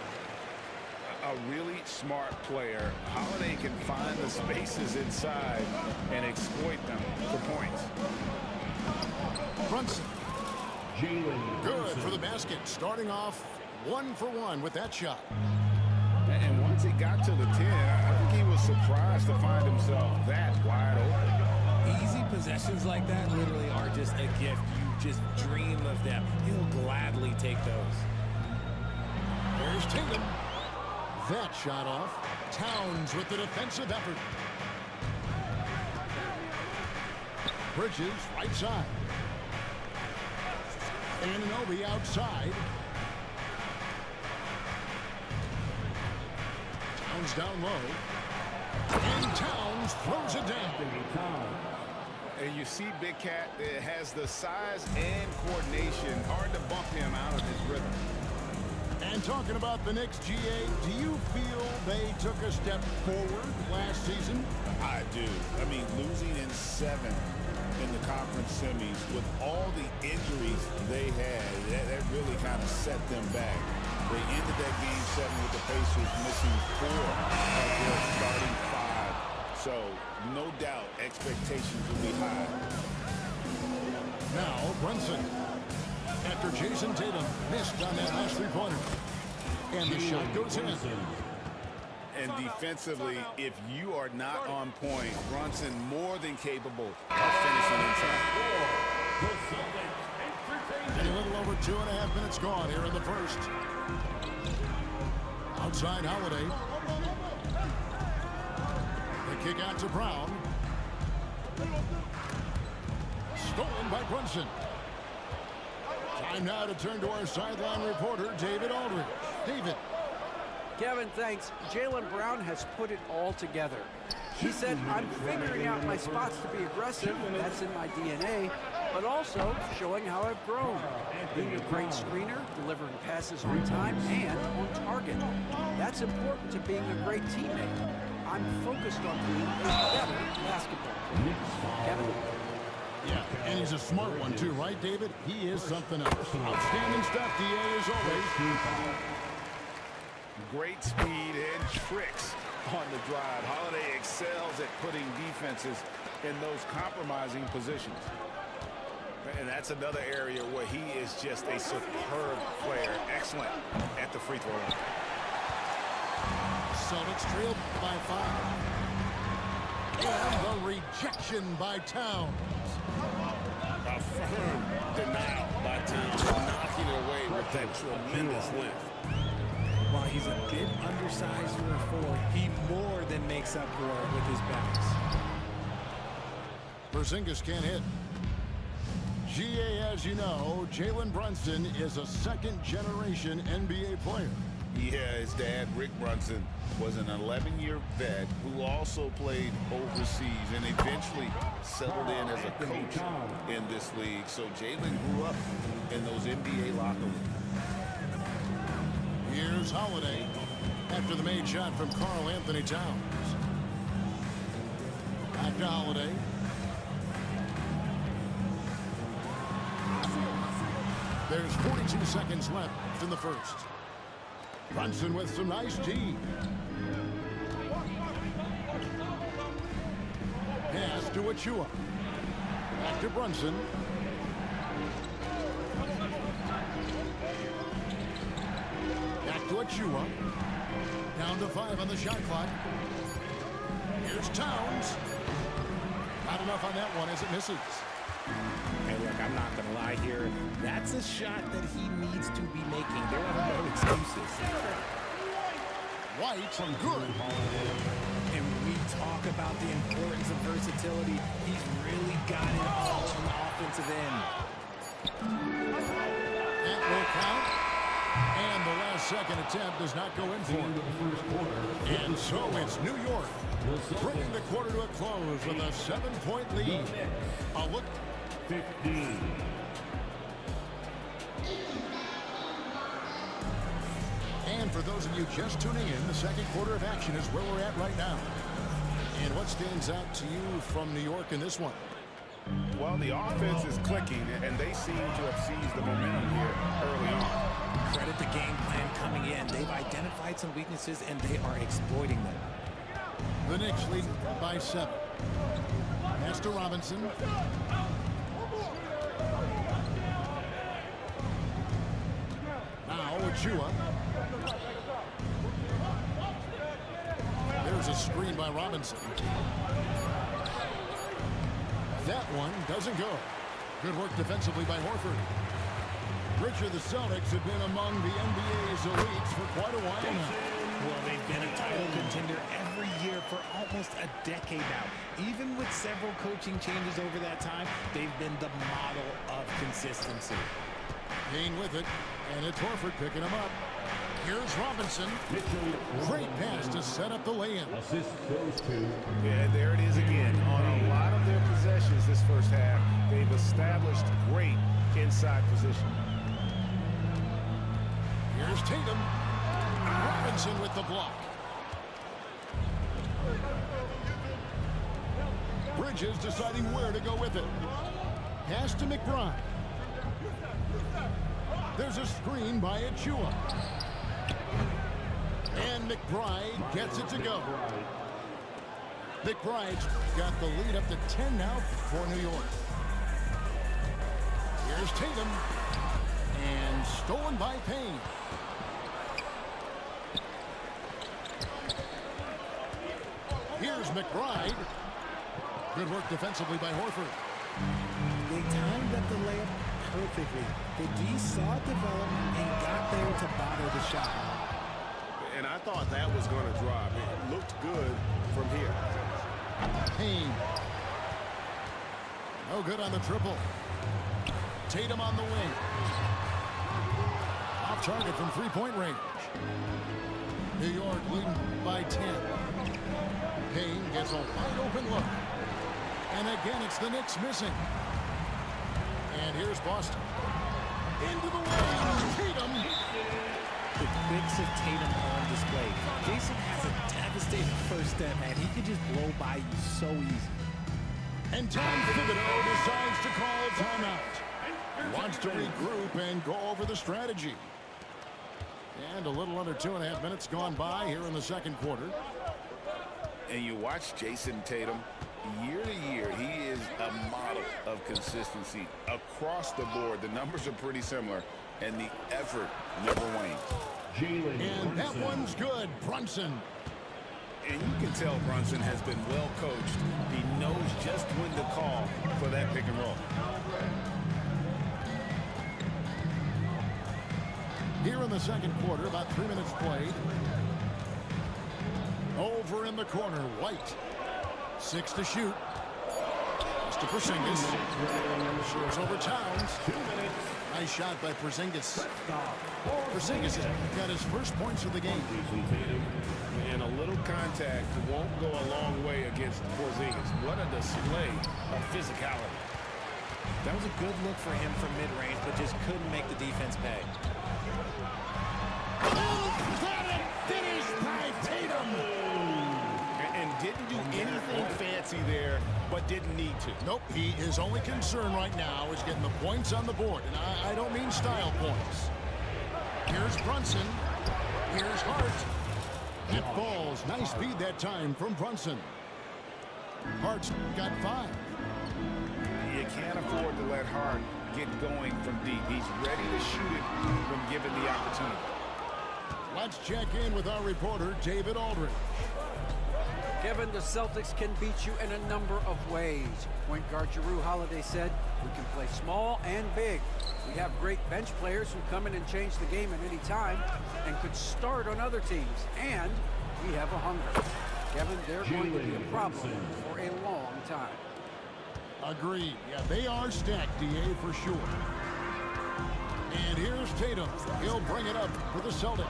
A really smart player. Holiday can find the spaces inside and exploit them for points. Brunson. Good for the basket. Starting off 1 for 1 with that shot. And once he got to the 10, I think he was surprised to find himself that wide open. Easy possessions like that literally are just a gift. You just dream of them. He'll gladly take those. There's Tatum. That shot off. Towns with the defensive effort. Bridges, right side. Anunoby outside. Towns down low. And Towns throws it down. And you see Big Cat that has the size and coordination. Hard to bump him out of his rhythm. And talking about the Knicks, GA, do you feel they took a step forward last season? I do. I mean, losing in 7 in the conference semis with all the injuries they had, that really kind of set them back. They ended that game 7 with the Pacers missing 4 of their starting 5. So, no doubt, expectations will be high. Now, Brunson. After Jason Tatum missed on that last three-pointer. And the shot goes in. And defensively, if you are not on point, Brunson more than capable of finishing inside. And a little over 2.5 minutes gone here in the first. Outside Holiday. The kick out to Brown. Stolen by Brunson. Time now to turn to our sideline reporter, David Aldridge. David. Kevin, thanks. Jaylen Brown has put it all together. He said, I'm figuring out my spots to be aggressive, that's in my DNA, but also showing how I've grown. Being a great screener, delivering passes on time, and on target. That's important to being a great teammate. I'm focused on being a better basketball player. Kevin? Yeah, and he's a smart one too, right, David? He is something else. Outstanding stuff, DA, as always. Great speed and tricks on the drive. Holiday excels at putting defenses in those compromising positions. And that's another area where he is just a superb player. Excellent at the free throw line. Celtics trail by 5. And the rejection by Towns. A firm denial by Towns, knocking it away with that tremendous length. While he's a bit undersized for a 4, he more than makes up for it with his bounce. Porzingis can't hit. GA, as you know, Jalen Brunson is a second-generation NBA player. Yeah, his dad, Rick Brunson, was an 11-year vet who also played overseas and eventually settled in as a coach in this league. So Jalen grew up in those NBA locker rooms. Here's Holiday after the made shot from Karl Anthony Towns. Back to Holiday. There's 42 seconds left in the first. Brunson with some nice D. Pass to Achua. Back to Brunson. Back to Achua. Down to 5 on the shot clock. Here's Towns. Not enough on that one as it misses. Hey, look, I'm not going to lie here. That's a shot that he needs to be making. There are no excuses. White from good. And when we talk about the importance of versatility, he's really got it all on the offensive end. That will count. And the last second attempt does not go in for it. And so it's New York bringing the quarter to a close with a 7-point lead. A look. 15. And for those of you just tuning in, the second quarter of action is where we're at right now. And what stands out to you from New York in this one? Well, the offense is clicking, and they seem to have seized the momentum here early on. Credit the game plan coming in. They've identified some weaknesses, and they are exploiting them. The Knicks lead by 7. Pass to Robinson. Now Achua. There's a screen by Robinson. That one doesn't go. Good work defensively by Horford. Richard, the Celtics have been among the NBA's elites for quite a while now. Well, they've been a title contender every year for almost a decade now. Even with several coaching changes over that time, they've been the model of consistency. Kane with it, and it's Horford picking him up. Here's Robinson. Great pass to set up the lay-in. Assist goes to. Yeah, there it is again. On a lot of their possessions this first half, they've established great inside position. Here's Tatum. Robinson with the block. Bridges deciding where to go with it. Pass to McBride. There's a screen by Achua. And McBride gets it to go. McBride's got the lead up to 10 now for New York. Here's Tatum. And stolen by Payne. Here's McBride. Good work defensively by Horford. They timed up the layup perfectly. The D saw it develop and got there to bother the shot. And I thought that was going to drop. It looked good from here. Payne. No good on the triple. Tatum on the wing. Off target from three-point range. New York leading by 10. Payne gets a wide open look. And again, it's the Knicks missing. And here's Boston. Into the lane. Tatum. The quicks of Tatum on display. Jason has a devastating first step, man. He could just blow by you so easy. And Tom Thibodeau decides to call timeout. He wants to regroup and go over the strategy. And a little under 2.5 minutes gone by here in the second quarter. And you watch Jason Tatum year to year, he is a model of consistency across the board. The numbers are pretty similar, and the effort never wanes. And that one's good. Brunson. And you can tell Brunson has been well coached. He knows just when to call for that pick and roll. Here in the second quarter, about 3 minutes played. Over in the corner, White. 6 to shoot. It's to Porzingis. Shoots over Towns. Nice shot by Porzingis. Porzingis has got his first points of the game. And a little contact won't go a long way against Porzingis. What a display of physicality. That was a good look for him from mid-range, but just couldn't make the defense pay. Got it! Finished by Tatum! And didn't do anything fancy there, but didn't need to. Nope, his only concern right now is getting the points on the board. And I don't mean style points. Here's Brunson. Here's Hart. That falls. Nice speed that time from Brunson. Hart's got 5. You can't afford to let Hart get going from deep. He's ready to shoot it when given the opportunity. Let's check in with our reporter, David Aldridge. Kevin, the Celtics can beat you in a number of ways. Point guard Jrue Holiday said, "We can play small and big. We have great bench players who come in and change the game at any time and could start on other teams. And we have a hunger." Kevin, they're going to be a problem for a long time. Agreed. Yeah, they are stacked, DA, for sure. And here's Tatum. He'll bring it up for the Celtics.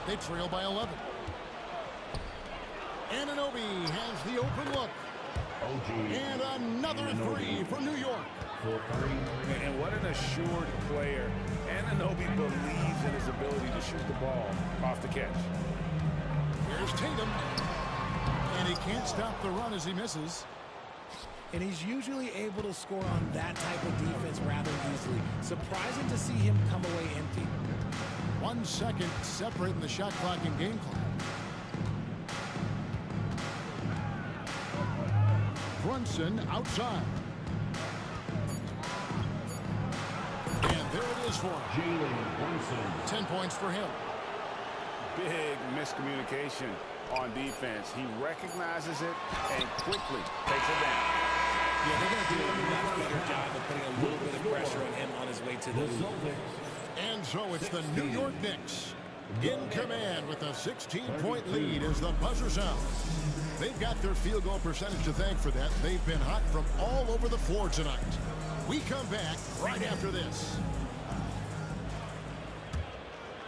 They trail by 11. Anunoby has the open look. And another 3 for New York. And what an assured player. Anunoby believes in his ability to shoot the ball off the catch. Here's Tatum. And he can't stop the run as he misses. And he's usually able to score on that type of defense rather easily. Surprising to see him come away empty. 1 second separating the shot clock and game clock. Brunson outside. And there it is for him. 10 points for him. Big miscommunication on defense. He recognizes it and quickly takes it down. Yeah, they're going to do a much better job of putting a little bit of pressure on him on his way to the lead. And so it's the New York Knicks in command with a 16-point lead as the buzzer sounds. They've got their field goal percentage to thank for that. They've been hot from all over the floor tonight. We come back right after this.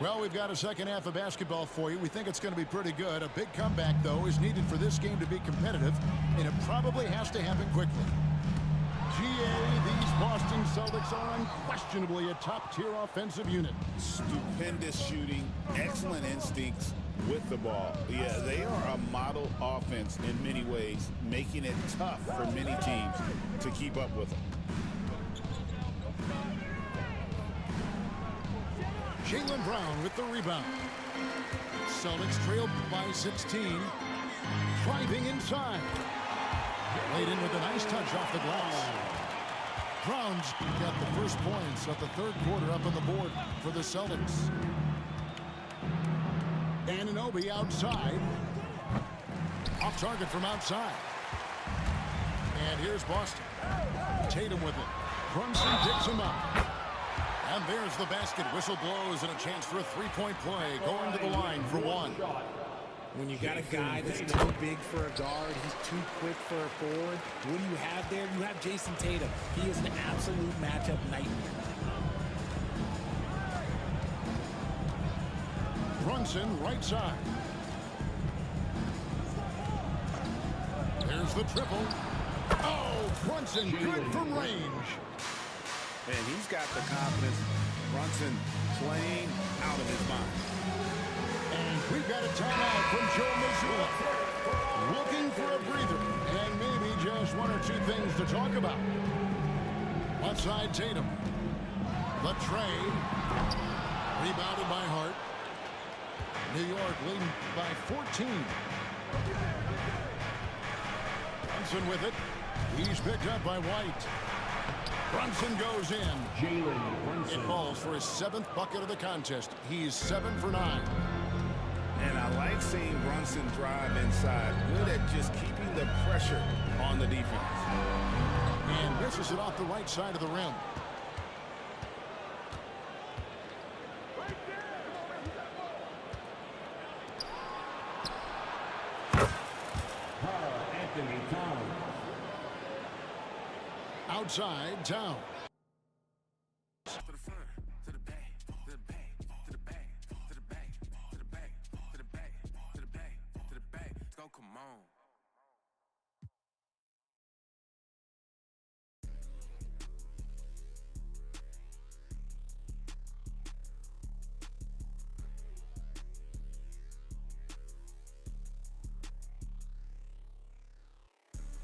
Well, we've got a second half of basketball for you. We think it's going to be pretty good. A big comeback, though, is needed for this game to be competitive, and it probably has to happen quickly. These Boston Celtics are unquestionably a top-tier offensive unit. Stupendous shooting, excellent instincts with the ball. Yeah, they are a model offense in many ways, making it tough for many teams to keep up with them. Jaylen Brown with the rebound. Celtics trailed by 16. Driving inside. Laid in with a nice touch off the glass. Brown's got the first points of the third quarter up on the board for the Celtics. Anunoby outside. Off target from outside. And here's Boston. Tatum with it. Brunson picks him up. And there's the basket. Whistle blows and a chance for a three-point play. Going to the line for one. When you got a guy that's too big for a guard, he's too quick for a forward, what do you have there? You have Jason Tatum. He is an absolute matchup nightmare. Brunson right side. There's the triple. Oh, Brunson good from range. And he's got the confidence. Brunson playing out of his mind. And we've got a timeout from Joe Mazzulla. Looking for a breather. And maybe just one or two things to talk about. Left side Tatum. The trade. Rebounded by Hart. New York leading by 14. Brunson with it. He's picked up by White. Brunson goes in. Jalen Brunson. It falls for his 7th bucket of the contest. He's 7 for 9. And I like seeing Brunson drive inside. Good at just keeping the pressure on the defense. And misses it off the right side of the rim. Anthony Towns. Outside, Towns. Come on.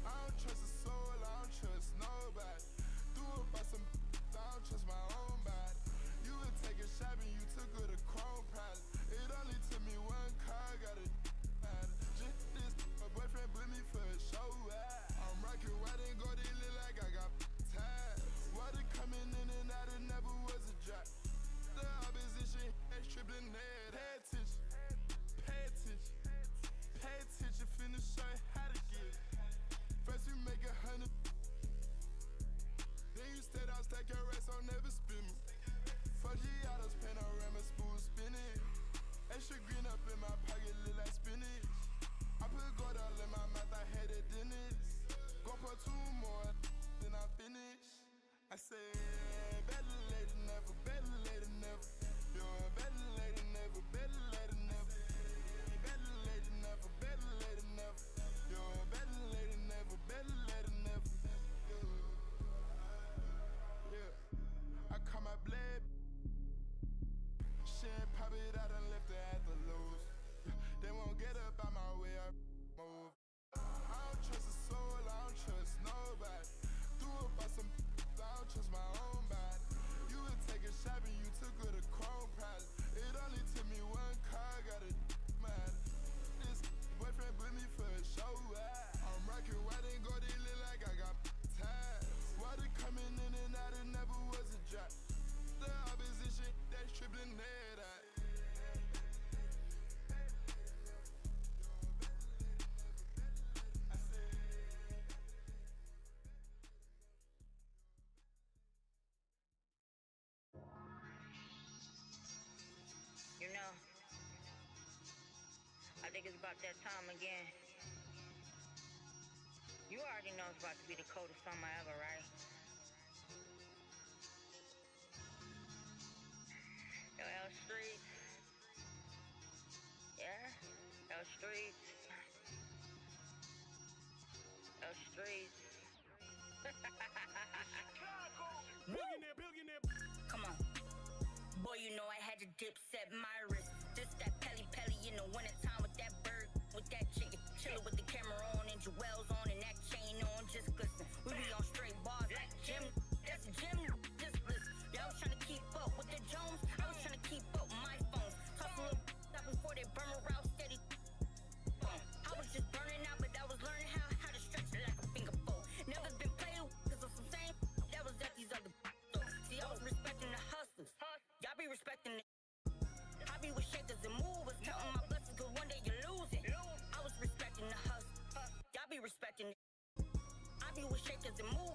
I don't trust a soul, I don't trust nobody. Do it by some, I don't trust my own body. You would take a shot and you took her to Chrome Palace. It only took me one car, got a just this, my boyfriend put me for a show. I'm rocking white and gold, it look like I got ties. Water coming in and out, it never was a drop. The opposition, they tripling net. Pay attention, pay attention, pay attention, finna show you how to get. First you make 100, then you stay down, stack your rest, I'll never spin me. 4G autos, panorama, spool spinning. Extra green up in my pocket, look like spinach. I put gold all in my mouth, I had a dentist. Go put 2 more, then I finish. I said, better later, never, better later, never. You're better later, never, better later, never. Better later, never, better later, never. You're better later, never, better later, never. Yeah, I caught my blade. She ain't pop it out and left her at the lows. They won't get up out my way, I move. I don't trust a soul, I don't trust nobody. Do it by some, I don't trust my own body. You would take a shot and you took her to Chrome Palace. It only took me one car, got a mad. This boyfriend put me for a show. I'm rocking white and gold, it look like I got ties. Water coming in and out, it never was a drop. The opposition, they tripling net. You know, I think it's about that time again. You already know it's about to be the coldest summer ever, right? Yo, L Streets. Yeah? L Streets. L Streets. Come on. Boy, you know I had to dip set my wrist. This that Pelly Pelly in the wintertime with that bird, with that chicken. Chillin' with the camera on and Jewels on and that chain on, just glisten. We be on straight bars like Jim. That's a Jim, just listen. Y'all was trying to keep up with the Jones. I was trying to keep up with my phones. Toss a little up before they burn around steady. I was just burning out, but I was learning how to stretch it like a finger fold. Never been played with, cause of some same that was at these other. See, I was respecting the hustlers. Y'all be respecting it. I be with shakers and movers, counting my blessings, cause one day you lose it. I was respecting the hustle. Y'all be respecting it. I be with shakers and movers.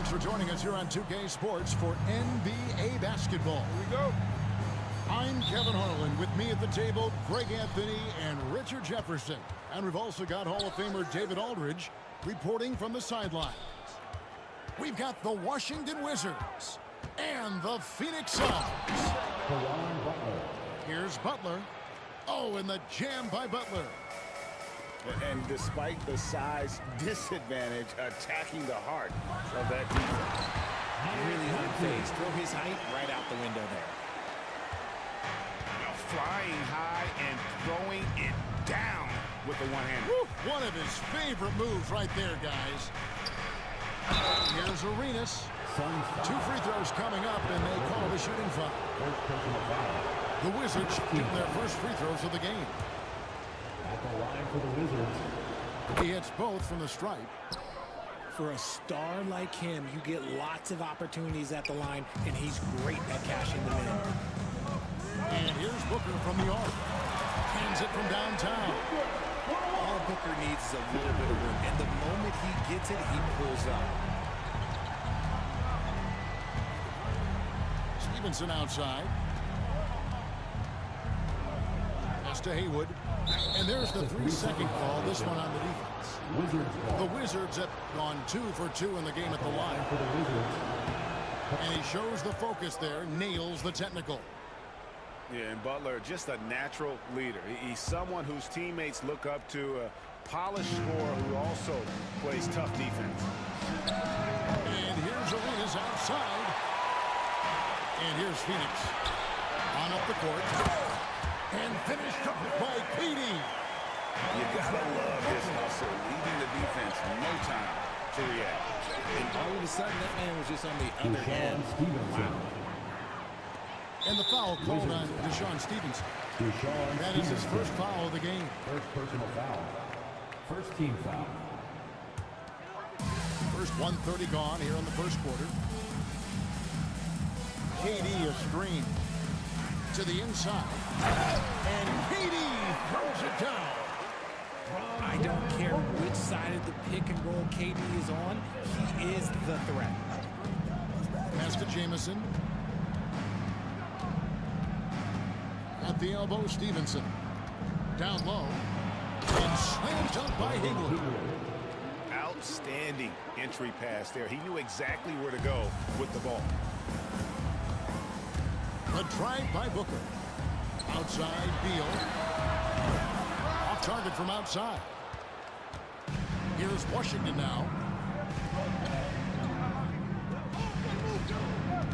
Thanks for joining us here on 2K Sports for NBA basketball. Here we go. I'm Kevin Harlan. With me at the table, Greg Anthony and Richard Jefferson. And we've also got Hall of Famer David Aldridge reporting from the sidelines. We've got the Washington Wizards and the Phoenix Suns. Here's Butler. Oh, and the jam by Butler. And despite the size disadvantage, attacking the heart of that defense. Really unfazed. Throw his height right out the window there. Flying high and throwing it down with the one-hand. One of his favorite moves right there, guys. Here's Arenas. 2 free throws coming up, and they call the shooting foul. The Wizards get their first free throws of the game. At the line for the Wizards. He hits both from the stripe. For a star like him, you get lots of opportunities at the line, and he's great at cashing them in. And here's Booker from the arc. Hands it from downtown. All Booker needs is a little bit of room, and the moment he gets it, he pulls up. Stevenson outside. Pass to Haywood. And there's the 3-second call, this one on the defense. The Wizards have gone 2 for 2 in the game at the line. And he shows the focus there, nails the technical. Yeah, and Butler, just a natural leader. He's someone whose teammates look up to, a polished scorer who also plays tough defense. And here's Arenas outside. And here's Phoenix. On up the court. And finished up by KD. You gotta love his hustle, leading the defense, no time to react. And all of a sudden, that man was just on the other end. Wow. And the foul called on Deshaun Stevenson. That is his first foul of the game. First personal foul. First team foul. First 1:30 gone here in the first quarter. KD a screen to the inside. And KD throws it down. I don't care which side of the pick and roll KD is on. He is the threat. Pass to Jamison. At the elbow, Stevenson. Down low. And slammed dunk by Haywood. Outstanding entry pass there. He knew exactly where to go with the ball. The drive by Booker. Outside, Beal. Off target from outside. Here's Washington now.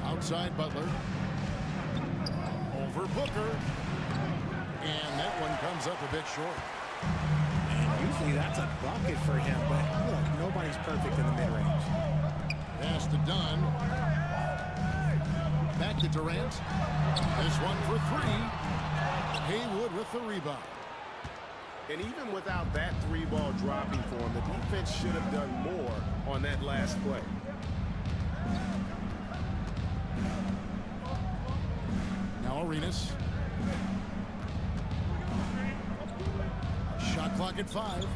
Outside Butler. Over Booker. And that one comes up a bit short. And usually that's a bucket for him, but look, nobody's perfect in the mid-range. Pass to Dunn. Back to Durant. This one for 3. Haywood with the rebound. And even without that 3-ball dropping for him, the defense should have done more on that last play. Now Arenas. Shot clock at 5.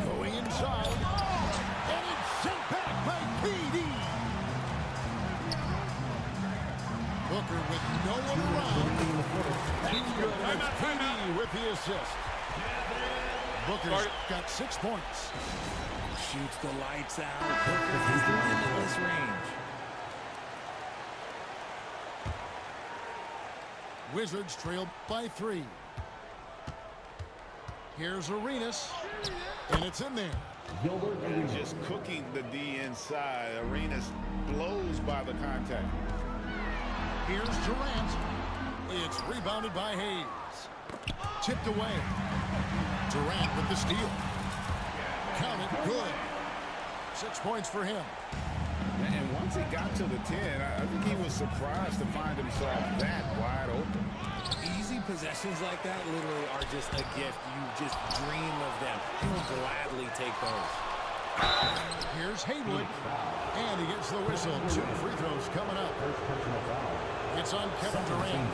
Going inside. And it's sent back by KD. Booker with no one around. That's good. And it's KD with the assist. Booker's got 6 points. Shoots the lights out. Booker is limitless range. Wizards trail by 3. Here's Arenas, and it's in there. And just cooking the D inside. Arenas blows by the contact. Here's Durant. It's rebounded by Hayes. Tipped away. Durant with the steal. Count it, good. 6 points for him. And once he got to the 10, I think he was surprised to find himself that wide open. Easy possessions like that literally are just a gift. You just dream of them. You will gladly take those. Here's Haywood, and he gets the whistle. 2 free throws coming up. It's on Kevin Durant.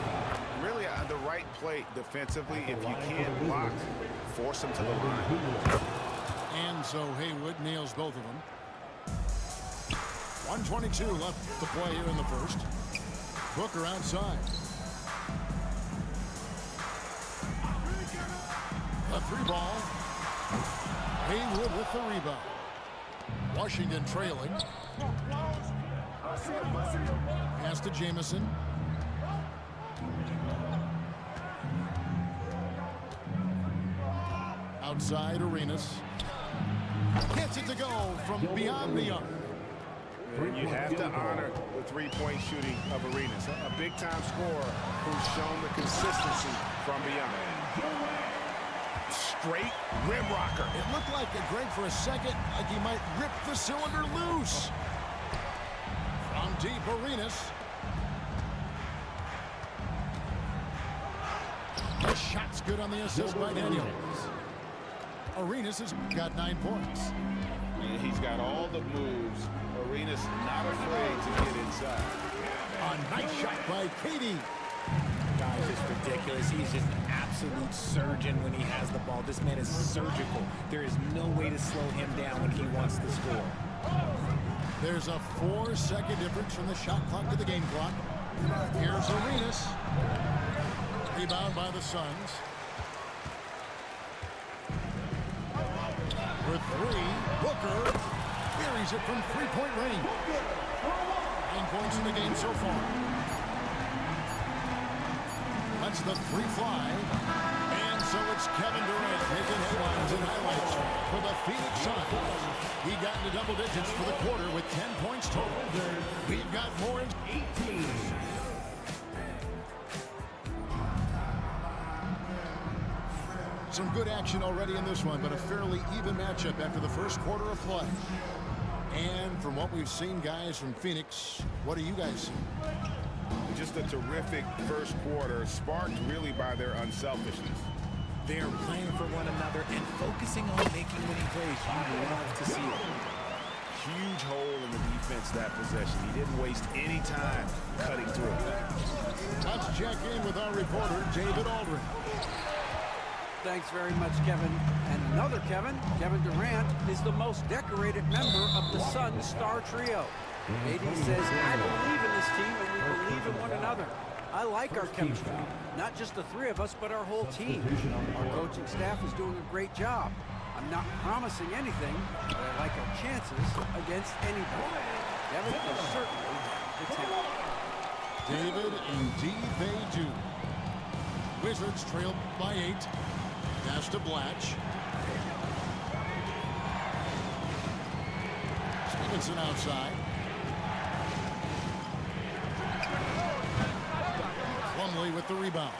Really the right play defensively. If you can't block, force him to the line. And so Haywood nails both of them. 1:22 left to play here in the first. Booker outside. The three ball. Haywood with the rebound. Washington trailing. Pass to Jamison. Outside Arenas. Gets it to go from beyond the arc. You have to honor the three-point shooting of Arenas, a big-time scorer who's shown the consistency from beyond. Straight rim rocker. It looked like a Greg for a second, like he might rip the cylinder loose. From deep, Arenas. The shot's good on the assist by Daniels. Arenas has got 9 points. And he's got all the moves. Arenas not afraid to get inside. A nice shot by Katie. Guys, it's ridiculous. He's just an absolute surgeon when he has the ball. This man is surgical. There is no way to slow him down when he wants to score. There's a 4-second difference from the shot clock to the game clock. Here's Arenas. Rebound by the Suns. For 3, Booker buries it from 3-point range. 9 points in the game so far. That's the 3 fly. And so it's Kevin Durant making headlines and highlights for the Phoenix Suns. He got into double digits for the quarter with 10 points total. We've got more in 18. Some good action already in this one, but a fairly even matchup after the first quarter of play. And from what we've seen, guys, from Phoenix, what do you guys see? Just a terrific first quarter, sparked really by their unselfishness. They are playing for one another and focusing on making winning plays. You love to see it. Huge hole in the defense that possession. He didn't waste any time cutting through. Let's check in with our reporter, David Aldridge. Thanks very much, Kevin. And another Kevin, Kevin Durant, is the most decorated member of the Suns star trio. AD says, I believe in this team and we believe in one another. I like our chemistry. Not just the 3 of us, but our whole team. Our coaching staff is doing a great job. I'm not promising anything, but I like our chances against anybody. Kevin is certainly the tank. David, indeed they do. Wizards trail by 8. Pass to Blatch. Stevenson outside. Plumlee with the rebound.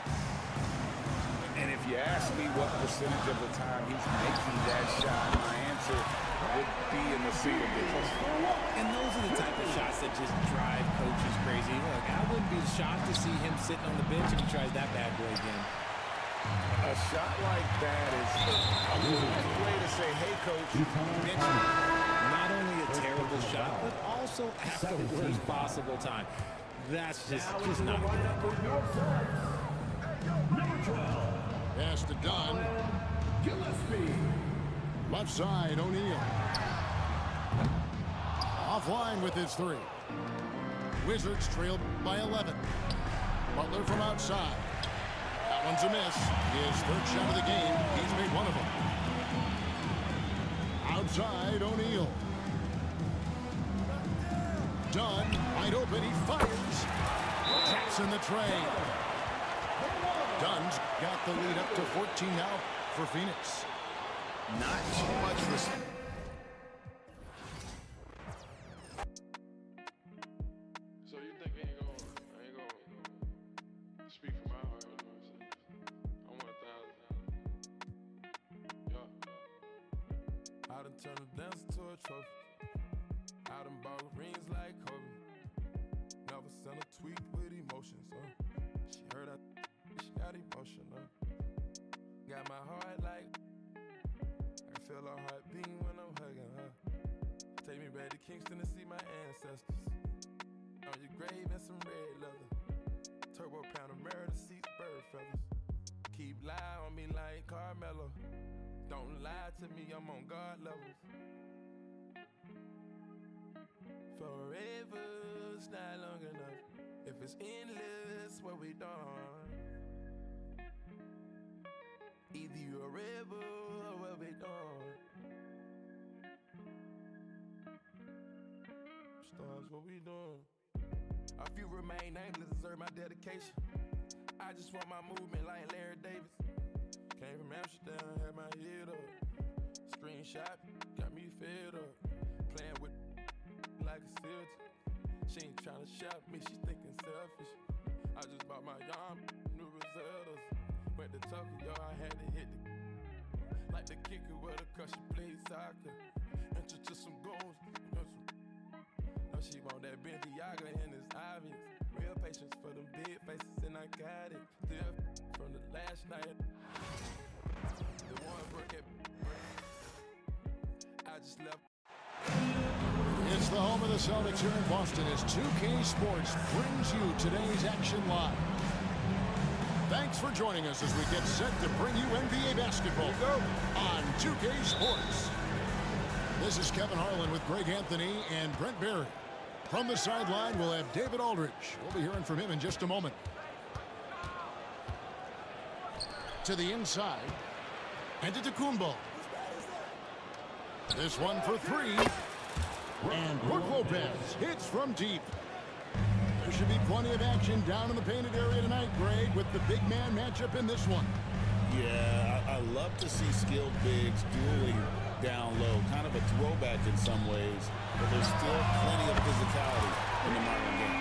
And if you ask me what percentage of the time he's making that shot, my answer would be in the single digits. And those are the type of shots that just drive coaches crazy. Look, I wouldn't be shocked to see him sitting on the bench if he tries that bad boy again. A shot like that is a good way to say, hey, coach, bench me. Not only a terrible shot, but also at the worst possible time. That's just not good. Pass to Dunn. Left side, O'Neal. Offline with his 3. Wizards trailed by 11. Butler from outside. That one's a miss. His 3rd shot of the game. He's made one of them. Outside, O'Neal. Dunn, wide open, he fires. Taps in the tray. Dunn's got the lead up to 14 now for Phoenix. Not too much respect. So you think I ain't gonna speak from my heart, you know what I'm saying? I want 1,000. Yeah. I done turned a dancer to a trophy. I done bought rings like Kobe. Never sent a tweet with emotions, she heard she got emotional. Got my heart like I can feel her heart beating when I'm hugging her. Take me back to Kingston to see my ancestors. On your grave and some red leather. Turbo pound of mirror to seats, bird feathers. Keep lie on me like Carmelo. Don't lie to me, I'm on guard levels. Forever's not long enough. If it's endless, what we done? Either you a rebel or what we done? Stars, what we doing? A few remain nameless, deserve my dedication. I just want my movement like Larry Davis. Came from Amsterdam, had my head up. Screenshot, got me fed up. Playing with like a filter. She ain't tryna shop me, she thinking selfish. I just bought my yarn, new Rosettas. Went to Tokyo, I had to hit the like the kicker with her cause she played soccer. Enter to some goals, know she want that Balenciaga and it's obvious. Real patience for them big faces and I got it. Still from the last night. The one broke it. I just left. It's the home of the Celtics here in Boston as 2K Sports brings you today's action live. Thanks for joining us as we get set to bring you NBA basketball on 2K Sports. This is Kevin Harlan with Greg Anthony and Brent Barry. From the sideline, we'll have David Aldridge. We'll be hearing from him in just a moment. To the inside. And to Kumbo. This one for three. And Brook Lopez hits from deep. There should be plenty of action down in the painted area tonight, Greg, with the big man matchup in this one. Yeah, I love to see skilled bigs dueling down low. Kind of a throwback in some ways, but there's still plenty of physicality in the modern game.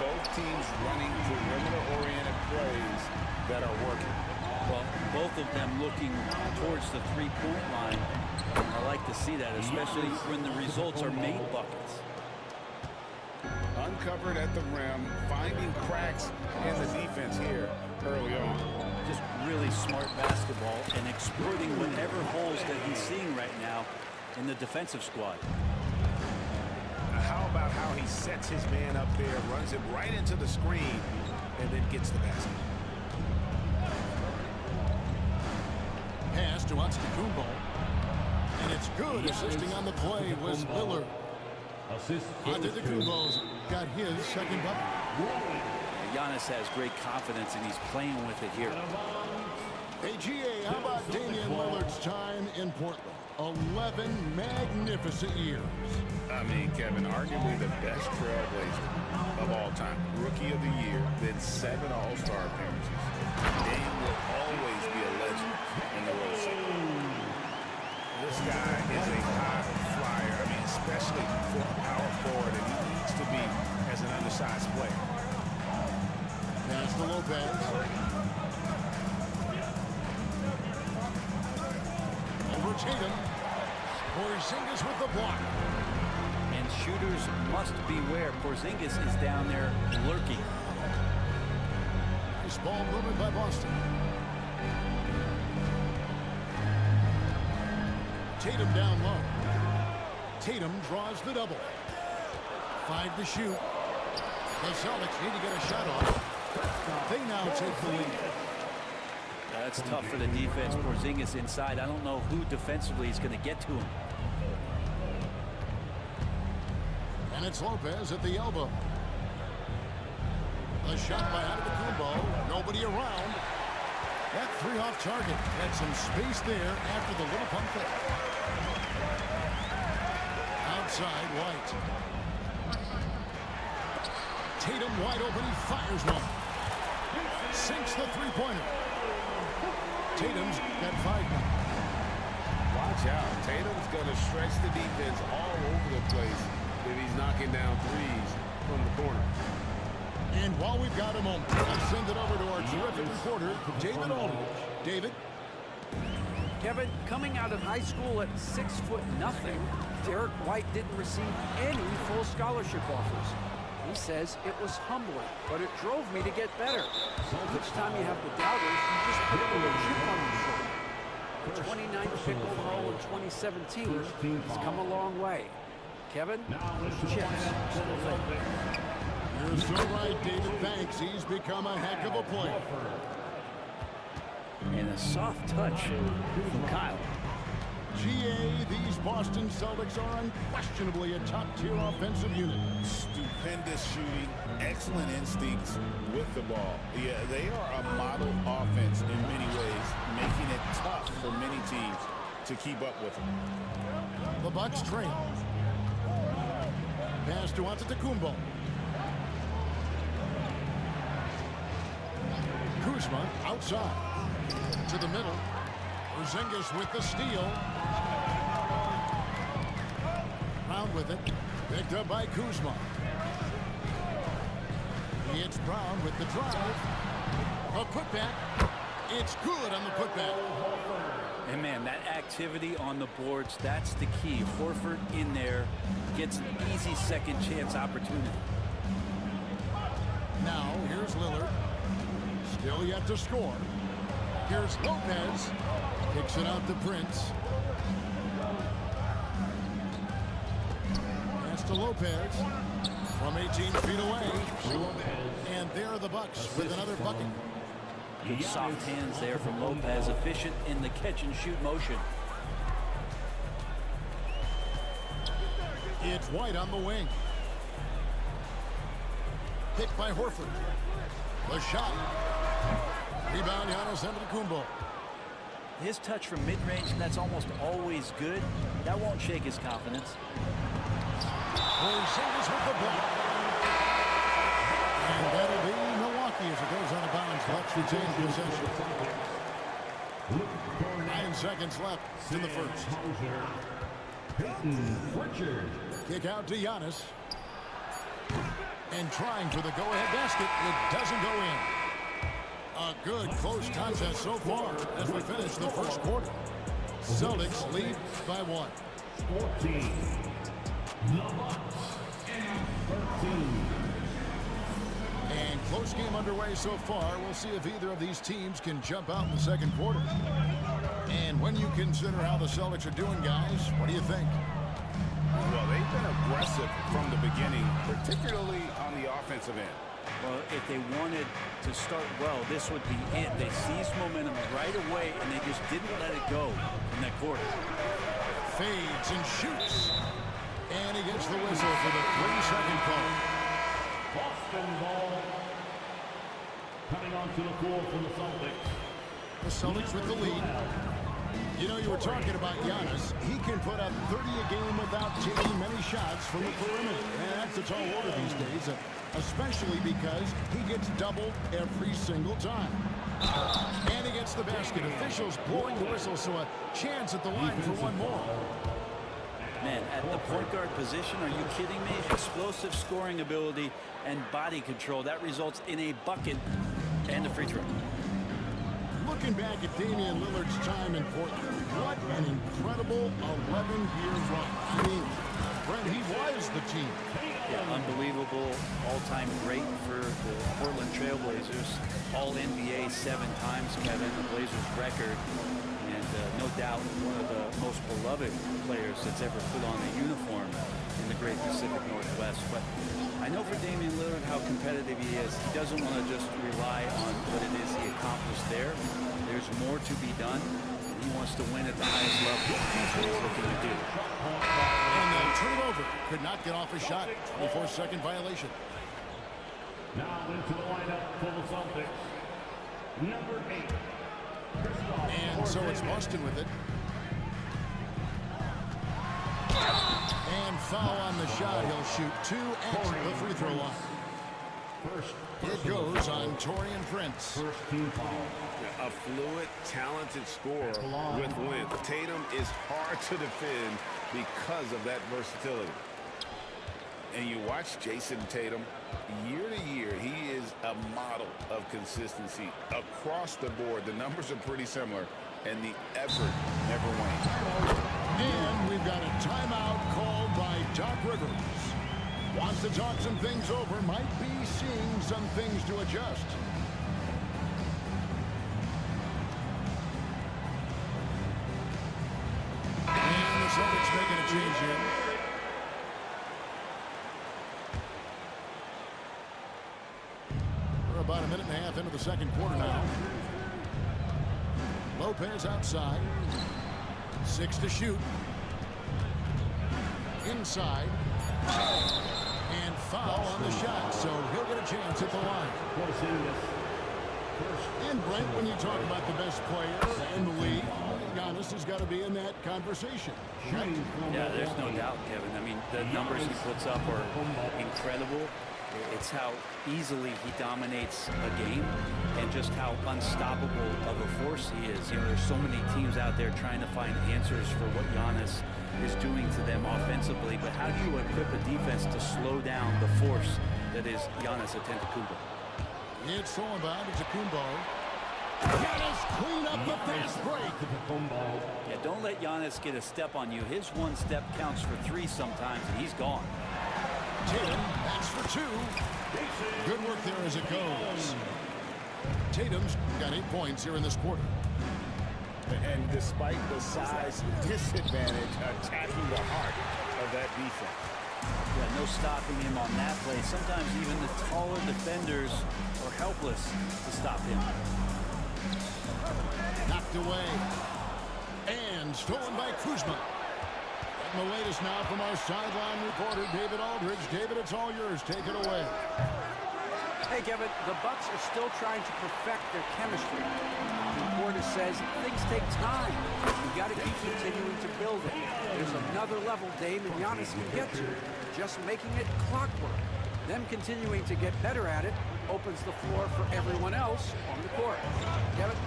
Both teams running perimeter-oriented plays that are working. Well, both of them looking towards the three-point line. I like to see that, especially when the results are made buckets. Uncovered at the rim, finding cracks in the defense here early on. Just really smart basketball and exploiting whatever holes that he's seeing right now in the defensive squad. How about how he sets his man up there, runs it right into the screen, and then gets the basket. Pass to Antetokounmpo. And it's good. Assisting on the play was Lillard. Antetokounmpo's got his second bucket. Giannis has great confidence, and he's playing with it here. Hey, GA, how about Damian Lillard's time in Portland? 11 magnificent years. I mean, Kevin, arguably the best trailblazer of all time. Rookie of the year, then 7 All-Star appearances. Dame will always be a legend in the Rose Bowl. This guy is a high flyer. I mean, especially for a power forward, and he needs to be as an undersized player. Pass to Lopez. Over Tatum. Porzingis with the block. And shooters must beware. Porzingis is down there lurking. Nice ball movement by Boston. Tatum down low. Tatum draws the double. 5 to shoot. The Celtics need to get a shot off. They now take the lead. That's tough for the defense. Porzingis inside. I don't know who defensively is going to get to him. And it's Lopez at the elbow. A shot by Antetokounmpo. Nobody around. That 3 off target. Had some space there after the little pump fake. Outside, White. Tatum wide open. He fires one. Sinks the three-pointer. Tatum's got 5 now. Watch out. Tatum's going to stretch the defense all over the place if he's knocking down threes from the corner. And while we've got a moment, I'll send it over to our terrific reporter, David Aldridge. David? Kevin, coming out of high school at 6'0", Derek White didn't receive any full scholarship offers. He says it was humbling, but it drove me to get better. Each time you have the doubters, you just put a little chip on your shoulder. The 29th pick overall in 2017 has come a long way. Kevin, chips still there. You're so right, David. Thanks. He's become a heck of a player. And a soft touch from Kyle. GA, these Boston Celtics are unquestionably a top-tier offensive unit. Stupendous shooting, excellent instincts with the ball. Yeah, they are a model offense in many ways, making it tough for many teams to keep up with them. The Bucks trail. Pass to Antetokounmpo. Kuzma outside. To the middle. Porzingis with the steal. Brown with it. Picked up by Kuzma. It's Brown with the drive. A putback. It's good on the putback. And man, that activity on the boards, that's the key. Horford in there gets an easy second chance opportunity. Now, here's Lillard. Still yet to score. Here's Lopez. Kicks it out to Prince. Pass to Lopez. From 18 feet away. And there are the Bucks with another bucket. Good soft hands there from Lopez, efficient in the catch-and-shoot motion. It's White on the wing. Hit by Horford. The shot. Rebound, Giannis Antetokounmpo. His touch from mid-range, that's almost always good. That won't shake his confidence. Porzingis with the block. And that'll be Milwaukee as it goes out of bounds. Bucks retain possession. 9 seconds left in the first. Kick out to Giannis. And trying for the go-ahead basket. It doesn't go in. A good close contest so far as we finish the first quarter. Celtics lead by 1. 14. The Bucks. 13. And close game underway so far. We'll see if either of these teams can jump out in the second quarter. And when you consider how the Celtics are doing, guys, what do you think? Well, they've been aggressive from the beginning, particularly on the offensive end. Well, if they wanted to start well, this would be it. They seized momentum right away, and they just didn't let it go in that quarter. Fades and shoots. And he gets the whistle for the 3-second call. Boston ball. Coming onto the floor for the Celtics. The Celtics with the lead. You know, you were talking about Giannis. He can put up 30 a game without taking many shots from the perimeter. And that's a tall order these days, especially because he gets doubled every single time. And he gets the basket. Officials blowing the whistle, so a chance at the line for one more. Man, at the point guard position, are you kidding me? Explosive scoring ability and body control. That results in a bucket and a free throw. Looking back at Damian Lillard's time in Portland, what an incredible 11-year run. I mean, Brent, he was the team. Yeah, unbelievable, all-time great for the Portland Trailblazers. All-NBA 7 times, Kevin, the Blazers record. And no doubt one of the most beloved players that's ever put on a uniform in the great Pacific Northwest. But I know for Damian Lillard how competitive he is. He doesn't want to just rely on what it is he accomplished there. There's more to be done, and he wants to win at the highest level. That's what he's looking to do. And the turnover could not get off a shot. 24-second violation. Now into the lineup for the Celtics. Number 8. And so it's Boston with it. And foul on the shot. He'll shoot 2 at the free throw line. It goes on Taurean Prince. First team foul. A fluid, talented scorer with length. Tatum is hard to defend because of that versatility. And you watch Jason Tatum, year to year, he is a model of consistency across the board. The numbers are pretty similar, and the effort never wanes. And we've got a timeout called by Doc Rivers. Wants to talk some things over, might be seeing some things to adjust. And the Celtics making a change here. We're about a minute and a half into the second quarter now. Lopez outside. 6 to shoot. Inside. And foul on the shot, so he'll get a chance at the line. And Brent, when you talk about the best player in the league, Giannis has got to be in that conversation. Right? Yeah, there's no doubt, Kevin. I mean, the numbers he puts up are incredible. It's how easily he dominates a game and just how unstoppable of a force he is. You know, there's so many teams out there trying to find answers for what Giannis is doing to them offensively, but how do you equip a defense to slow down the force that is Giannis Antetokounmpo? It's all about Antetokounmpo. Giannis clean up the fast break. Yeah, don't let Giannis get a step on you. His one step counts for 3 sometimes, and he's gone. Tatum, that's for 2. Good work there as it goes. Tatum's got 8 points here in this quarter. And despite the size disadvantage, attacking the heart of that defense. Yeah, no stopping him on that play. Sometimes even the taller defenders are helpless to stop him. Knocked away. And stolen by Kuzma. And the latest now from our sideline reporter, David Aldridge. David, it's all yours. Take it away. Hey, Kevin, the Bucks are still trying to perfect their chemistry. The reporter says things take time. You got to keep continuing to build it. There's another level Dame and Giannis can get to. Just making it clockwork. Them continuing to get better at it opens the floor for everyone else on the court. Kevin?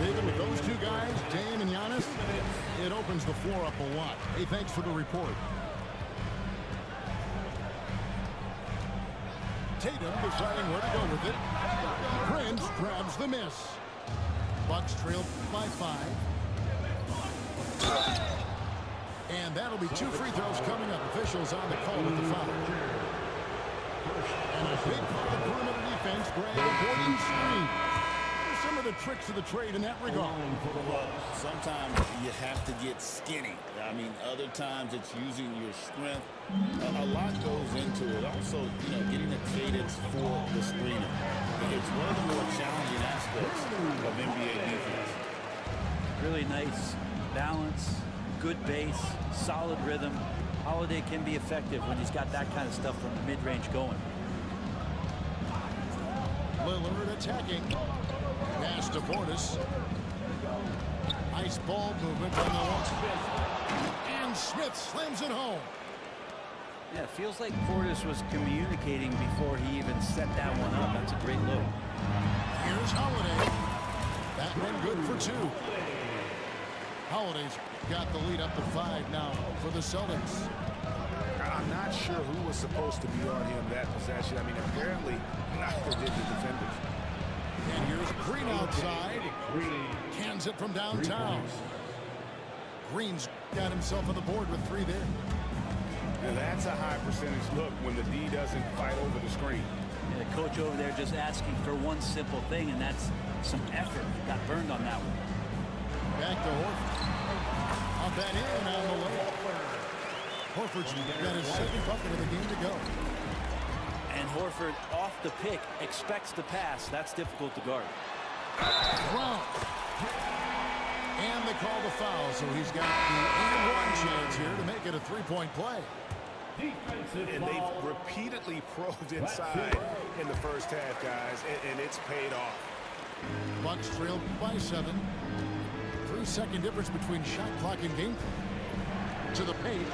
David, with those 2 guys, Dame and Giannis, it opens the floor up a lot. Hey, thanks for the report. Tatum deciding where to go with it. Prince grabs the miss. Bucks trail by 5. And that'll be 2 free throws coming up. Officials on the call with the foul. And a big part of the perimeter defense, Greg, Gordon screen. Some of the tricks of the trade in that regard. Sometimes you have to get skinny. I mean, other times it's using your strength. A lot goes into it. Also, you know, getting a cadence for the screener. It's one of the more challenging aspects of NBA defense. Really nice balance, good base, solid rhythm. Holiday can be effective when he's got that kind of stuff from the mid-range going. Lillard attacking. Pass to Portis. Nice ball movement on the wall. And Smith slams it home. Yeah, it feels like Portis was communicating before he even set that one up. That's a great look. Here's Holiday. That one good for 2. Holiday's got the lead up to 5 now for the Celtics. I'm not sure who was supposed to be on him that possession. I mean, apparently neither did the defenders. And here's Green outside. Cans it from downtown. Green's got himself on the board with 3 there. Now that's a high percentage look when the D doesn't fight over the screen. Yeah, the coach over there just asking for one simple thing, and that's some effort. Got burned on that one. Back to Horford. Up and in on the layup. Horford's got his 2nd bucket of the game to go. And Horford off the pick expects to pass. That's difficult to guard. Brown. And they call the foul, so he's got the and 1 chance here to make it a 3-point play. And they've repeatedly probed inside in the first half, guys, and it's paid off. Bucks trailed by 7. 3-second difference between shot clock and game clock. To the paint.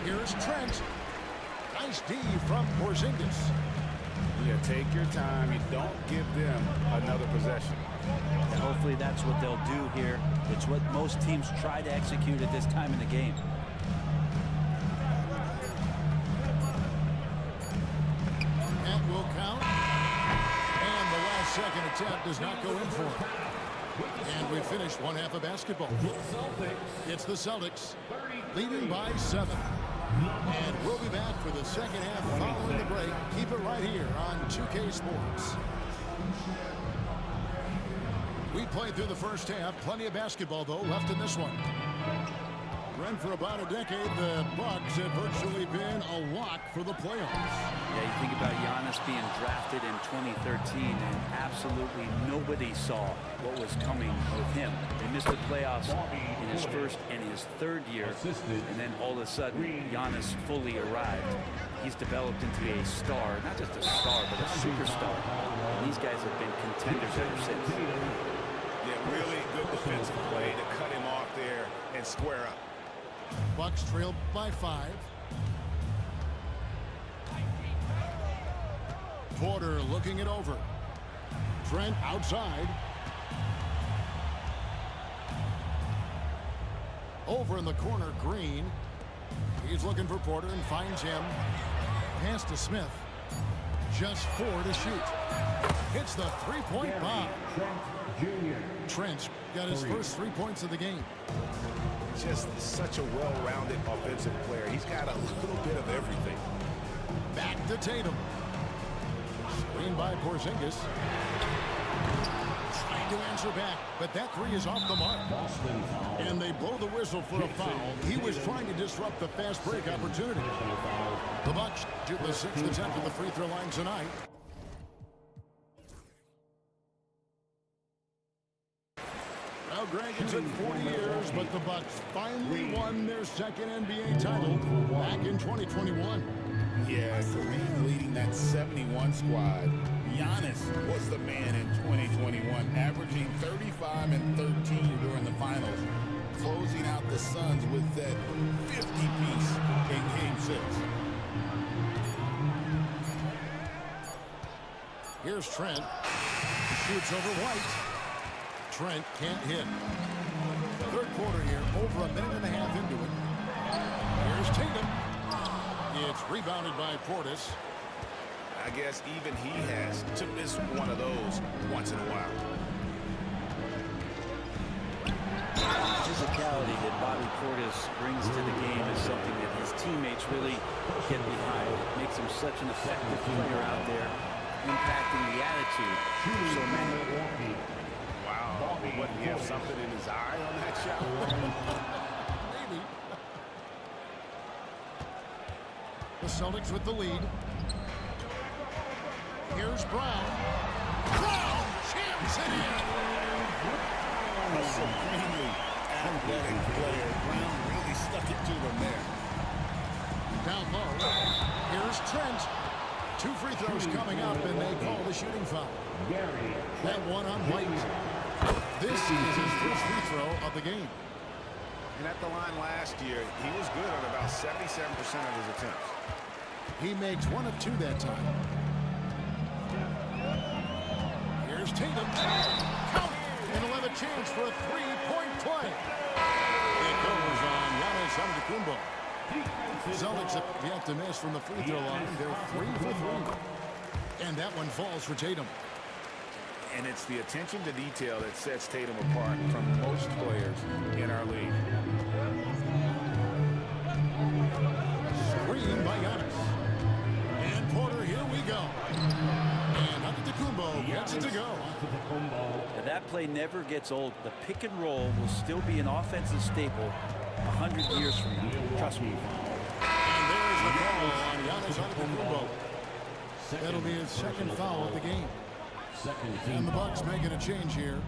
Here's Trent. Nice D from Porzingis. Yeah, take your time. You don't give them another possession. And hopefully that's what they'll do here. It's what most teams try to execute at this time in the game. That will count. And the last second attempt does not go in for him. And we finished 1 half of basketball. It's the Celtics leading by 7. And we'll be back for the second half following the break. Keep it right here on 2K Sports. We played through the first half. Plenty of basketball, though, left in this one. Brent, for about a decade, the Bucks have virtually been a lock for the playoffs. Yeah, you think about Giannis being drafted in 2013, and absolutely nobody saw what was coming with him. They missed the playoffs in his first and his third year, and then all of a sudden, Giannis fully arrived. He's developed into a star, not just a star, but a superstar. And these guys have been contenders ever since. Yeah, really good defensive play to cut him off there and square up. Bucks trail by 5. Porter looking it over. Trent outside. Over in the corner, Green. He's looking for Porter and finds him. Pass to Smith. Just 4 to shoot. Hits the three-point bomb. Trent got his first 3 points of the game. Just such a well-rounded offensive player. He's got a little bit of everything. Back to Tatum. Screen by Porzingis. Trying to answer back, but that 3 is off the mark. And they blow the whistle for a foul. He was trying to disrupt the fast break opportunity. The Bucks shoot the 6th attempt at the free throw line tonight. Well, Greg, it took 40 years, but the Bucks finally won their second NBA title back in 2021. Yeah, Kareem leading that 71 squad. Giannis was the man in 2021, averaging 35 and 13 during the finals, closing out the Suns with that 50-piece in Game 6. Here's Trent. Shoots over White. Trent can't hit. Third quarter here, over a minute and a half into it. Here's Tatum. It's rebounded by Portis. I guess even he has to miss one of those once in a while. Physicality that Bobby Portis brings to the game is something that his teammates really get behind. It makes him such an effective player out there, impacting the attitude of so many. Wow, wouldn't he have something in his eye on that shot? Maybe. The Celtics with the lead. Here's Brown. Brown jams it in. A supremely athletic player. Brown really stuck it to him there. Down low. Here's Trent. 2 free throws coming up, and they call the shooting foul. That one on White. This is his first free throw of the game. And at the line last year, he was good on about 77% of his attempts. He makes 1 of 2 that time. Here's Tatum. Count! And he'll have a chance for a 3-point play. It goes on Giannis Antetokounmpo. Celtics have yet to miss from the free throw line. They're 3 for 3. And that one falls for Tatum. And it's the attention to detail that sets Tatum apart from most players in our league. Screen by Giannis. And Porter, here we go. And Antetokounmpo gets it to go. Now that play never gets old. The pick and roll will still be an offensive staple 100 years from now. Trust me. And there's the call on Giannis Antetokounmpo. That'll be his second foul of the game. And the Bucks making a change here.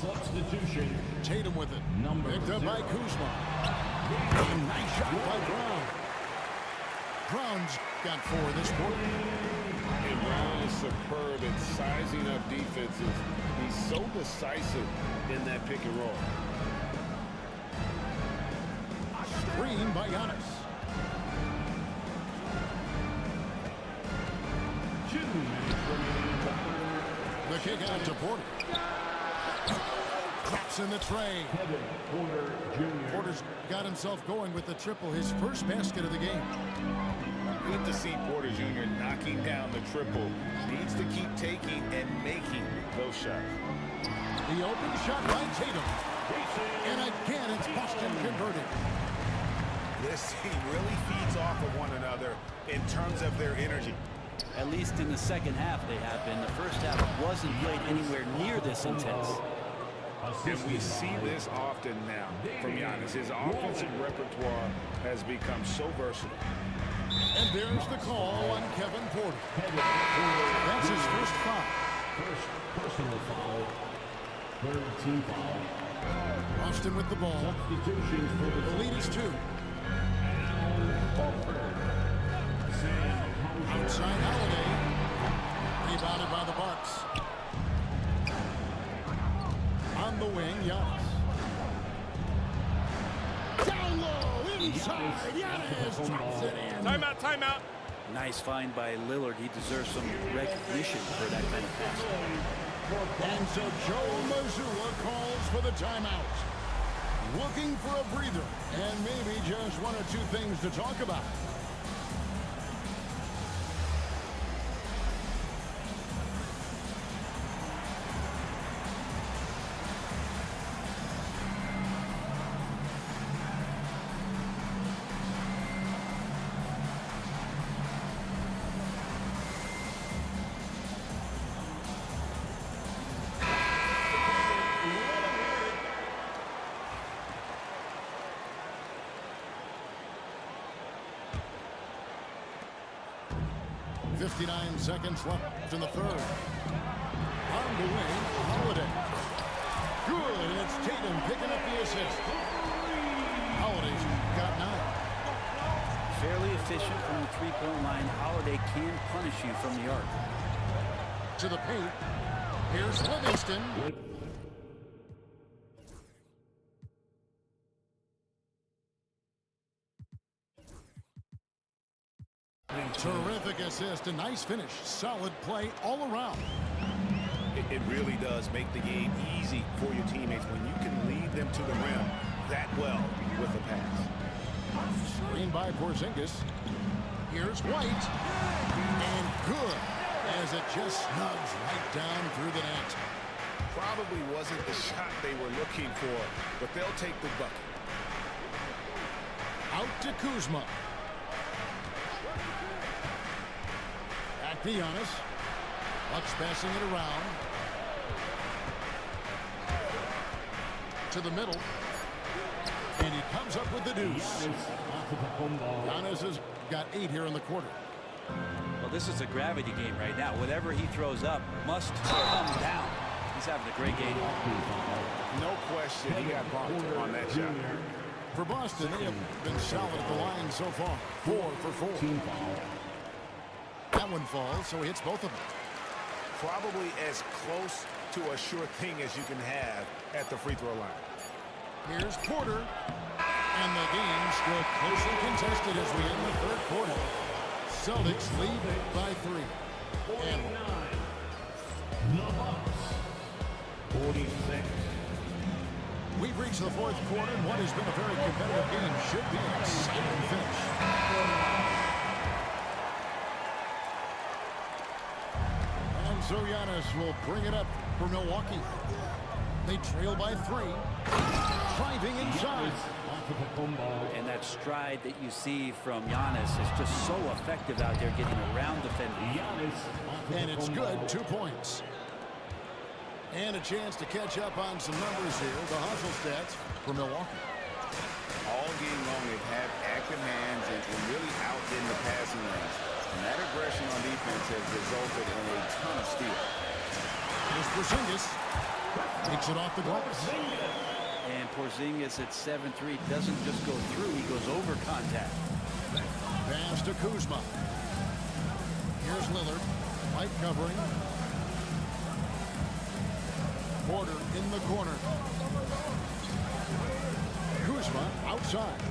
Substitution. Tatum with it. Picked up by Kuzma. A nice shot by Brown. Brown's got 4 this quarter. And Brown is superb at sizing up defenses. He's so decisive in that pick and roll. Screen by Giannis. The kick out to Porter. Drops in the tray. Porter Jr. Porter's got himself going with the triple, his first basket of the game. Good to see Porter Jr. knocking down the triple. Needs to keep taking and making those shots. The open shot by Tatum. And again, it's Boston converted. This team really feeds off of one another in terms of their energy. At least in the second half they have been. The first half wasn't played anywhere near this intense. And we see this often now from Giannis. His offensive repertoire has become so versatile. And there's the call on Kevin Porter. That's his first foul. First personal foul. Third team foul. Boston with the ball. Substitutions for The lead is 2. Outside Holiday. Rebounded by the Bucks. On the wing, Giannis. Down low, inside. Giannis drops it in. Timeout, timeout. Nice find by Lillard. He deserves some recognition for that kind of pass. And so Joe Mazzulla calls for the timeout. Looking for a breather and maybe just 1 or 2 things to talk about. .59 seconds left in the third. On the wing, Holiday. Good, and it's Tatum picking up the assist. Holiday's got 9. Fairly efficient from the three-point line. Holiday can punish you from the arc. To the paint. Here's Livingston. Terrific assist, a nice finish, solid play all around. It really does make the game easy for your teammates when you can lead them to the rim that well with a pass. Screen by Porzingis. Here's White. And good, as it just snugs right down through the net. Probably wasn't the shot they were looking for, but they'll take the bucket. Out to Kuzma. Back to Giannis. Bucks passing it around. To the middle. And he comes up with the deuce. Giannis has got 8 here in the quarter. Well, this is a gravity game right now. Whatever he throws up must come down. He's having a great game. No question, he got bumped on that shot. For Boston, they have been solid at the line so far. 4 for 4. That one falls, so he hits both of them. Probably as close to a sure thing as you can have at the free throw line. Here's Porter. And the game still closely contested as we end the third quarter. Celtics lead by 3. And the Bucks. 46. We've reached the fourth quarter, and what has been a very competitive game should be an exciting finish. And so Giannis will bring it up for Milwaukee. They trail by 3. Driving inside. And that stride that you see from Giannis is just so effective out there getting around defenders. And it's good, 2 points. And a chance to catch up on some numbers here. The hustle stats for Milwaukee. All game long, they've had active hands and really out in the passing lanes. And that aggression on defense has resulted in a ton of steals. Here's Porzingis. Takes it off the glass. And Porzingis at 7'3" doesn't just go through, he goes over contact. Pass to Kuzma. Here's Lillard. White covering. Porter in the corner. Kuzma outside.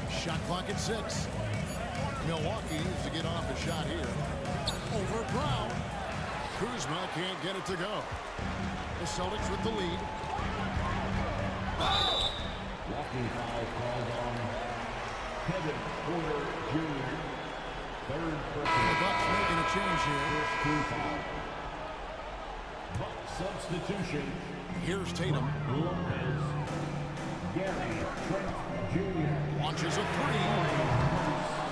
Shot clock at 6. Milwaukee needs to get off a shot here. Over Brown. Kuzma can't get it to go. The Celtics with the lead. Walking foul called on Kevin Porter Jr. Third person. The Bucks making a change here. First team foul. Bucks substitution. Here's Tatum. Lopez. Gary Trent Jr. Launches a 3.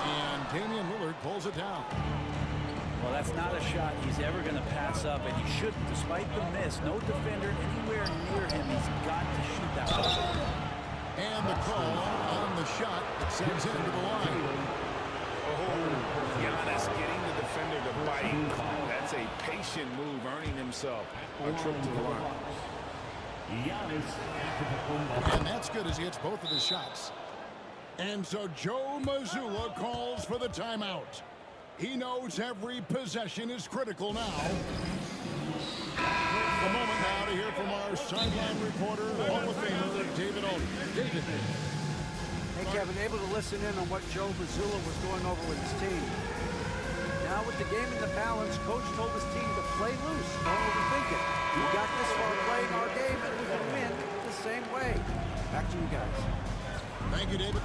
And Damian Lillard pulls it down. Well, that's not a shot he's ever going to pass up, and he shouldn't. Despite the miss, no defender anywhere near him. He's got to shoot that ball. And the call on the shot that sends him to the line. Oh, Giannis getting the defender to bite. That's a patient move, earning himself a trip to the line. And that's good as he hits both of his shots. And so Joe Mazzulla calls for the timeout. He knows every possession is critical now. A moment now to hear from our sideline reporter, Hall of Famer David Aldridge. David. Hey, Kevin, able to listen in on what Joe Mazzulla was going over with his team. Now with the game in the balance, Coach told his team to play loose. Don't overthink it. We got this far playing our game, and we can win the same way. Back to you guys. Thank you, David.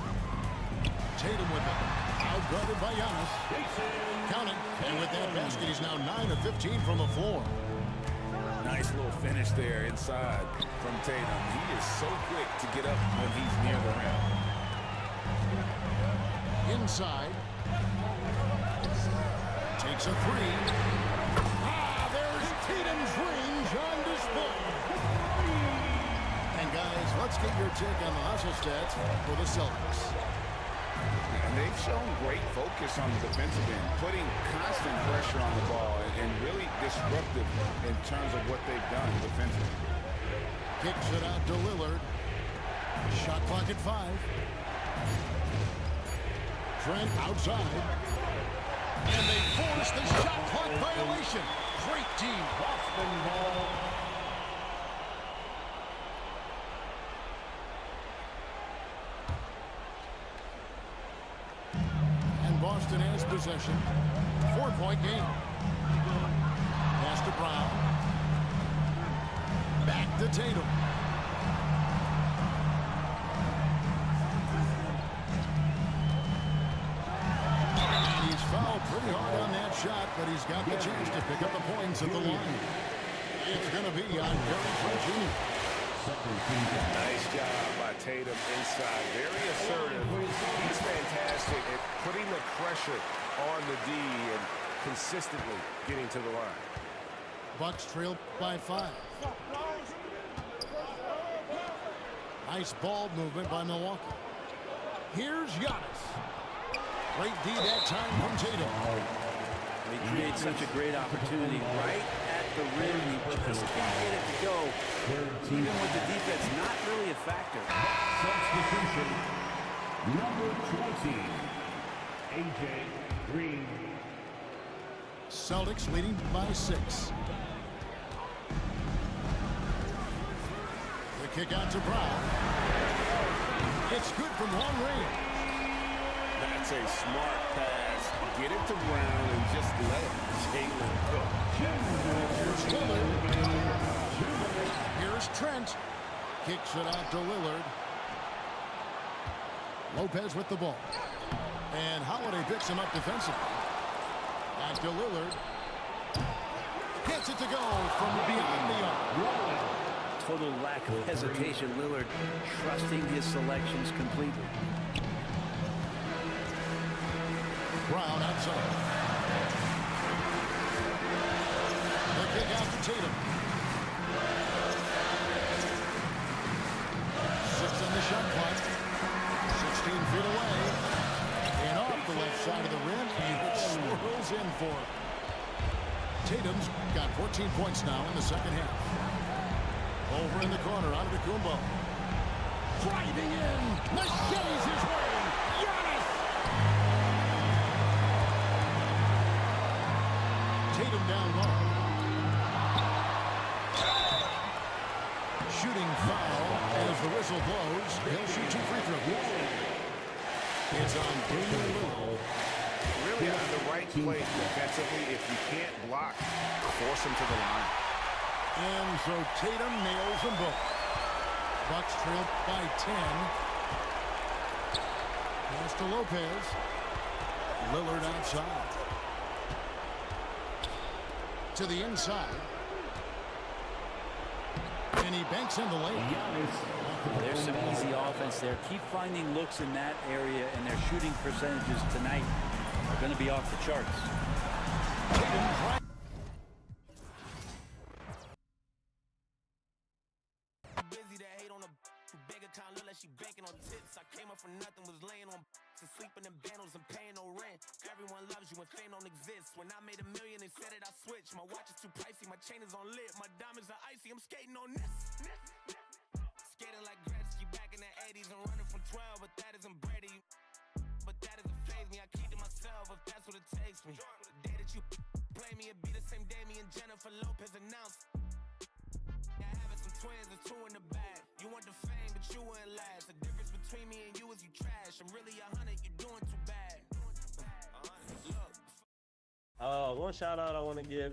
Tatum with it. Outguarded by Giannis. Count it. And with that basket, he's now 9 of 15 from the floor. Nice little finish there inside from Tatum. He is so quick to get up when he's near the rim. Inside. Takes a three. There's Tatum's range on display. And guys, let's get your take on the hustle stats for the Celtics. And they've shown great focus on the defensive end, putting constant pressure on the ball and really disruptive in terms of what they've done defensively. Kicks it out to Lillard. Shot clock at 5. Trent outside. And they force the shot clock violation. Great team. Boston ball. And Boston has possession. 4-point game. Pass to Brown. Back to Tatum. Fouled pretty hard on that shot, but he's got the chance to pick up the points at the line. It's going to be on Gary Trent Jr. Nice job by Tatum inside. Very assertive. He's fantastic at putting the pressure on the D and consistently getting to the line. Bucks trail by 5. Nice ball movement by Milwaukee. Here's Giannis. Great D that time from Tatum. He creates such a great opportunity right at the rim. He just can't get it to go. Even with the defense not really a factor. Substitution. Number 20. A.J. Green. Celtics leading by 6. The kick out to Brown. It's good from long range. That's a smart pass. Get it to Brown and just let Jalen go. Here's Lillard. Here's Trent. Kicks it out to Lillard. Lopez with the ball. And Holiday picks him up defensively. Back to Lillard. Gets it to go from beyond the arc. Total lack of hesitation. Lillard trusting his selections completely. Brown outside. The kick out to Tatum. 6 on the shot clock. 16 feet away. And off the left side of the rim. And it swirls in for him. Tatum's got 14 points now in the second half. Over in the corner, Antetokounmpo. Driving in. Machetes his way. Giannis. Tatum down low. Shooting foul as the whistle blows. He'll shoot 2 free throws. It's on Damian Lillard. Really on the right play defensively. If you can't block, force him to the line. And so Tatum nails them both. Bucks trail by 10. Pass to Lopez. Lillard outside. To the inside. And he banks in the lane. There's some easy offense there. Keep finding looks in that area, and their shooting percentages tonight are going to be off the charts. Tatum When I made $1 million, they said it, I switched. My watch is too pricey, my chain is on lit. My diamonds are icy, I'm skating on this. Skating like Gretzky back in the 80s and running from 12, but that isn't Brady. But that doesn't faze me, I keep to myself if that's what it takes me. The day that you play me, it'd be the same day me and Jennifer Lopez announced. Yeah, having some twins, there's 2 in the bag. You want the fame, but you wouldn't last. The difference between me and you is you trash. I'm really 100, you're doing too bad. One shout out I want to give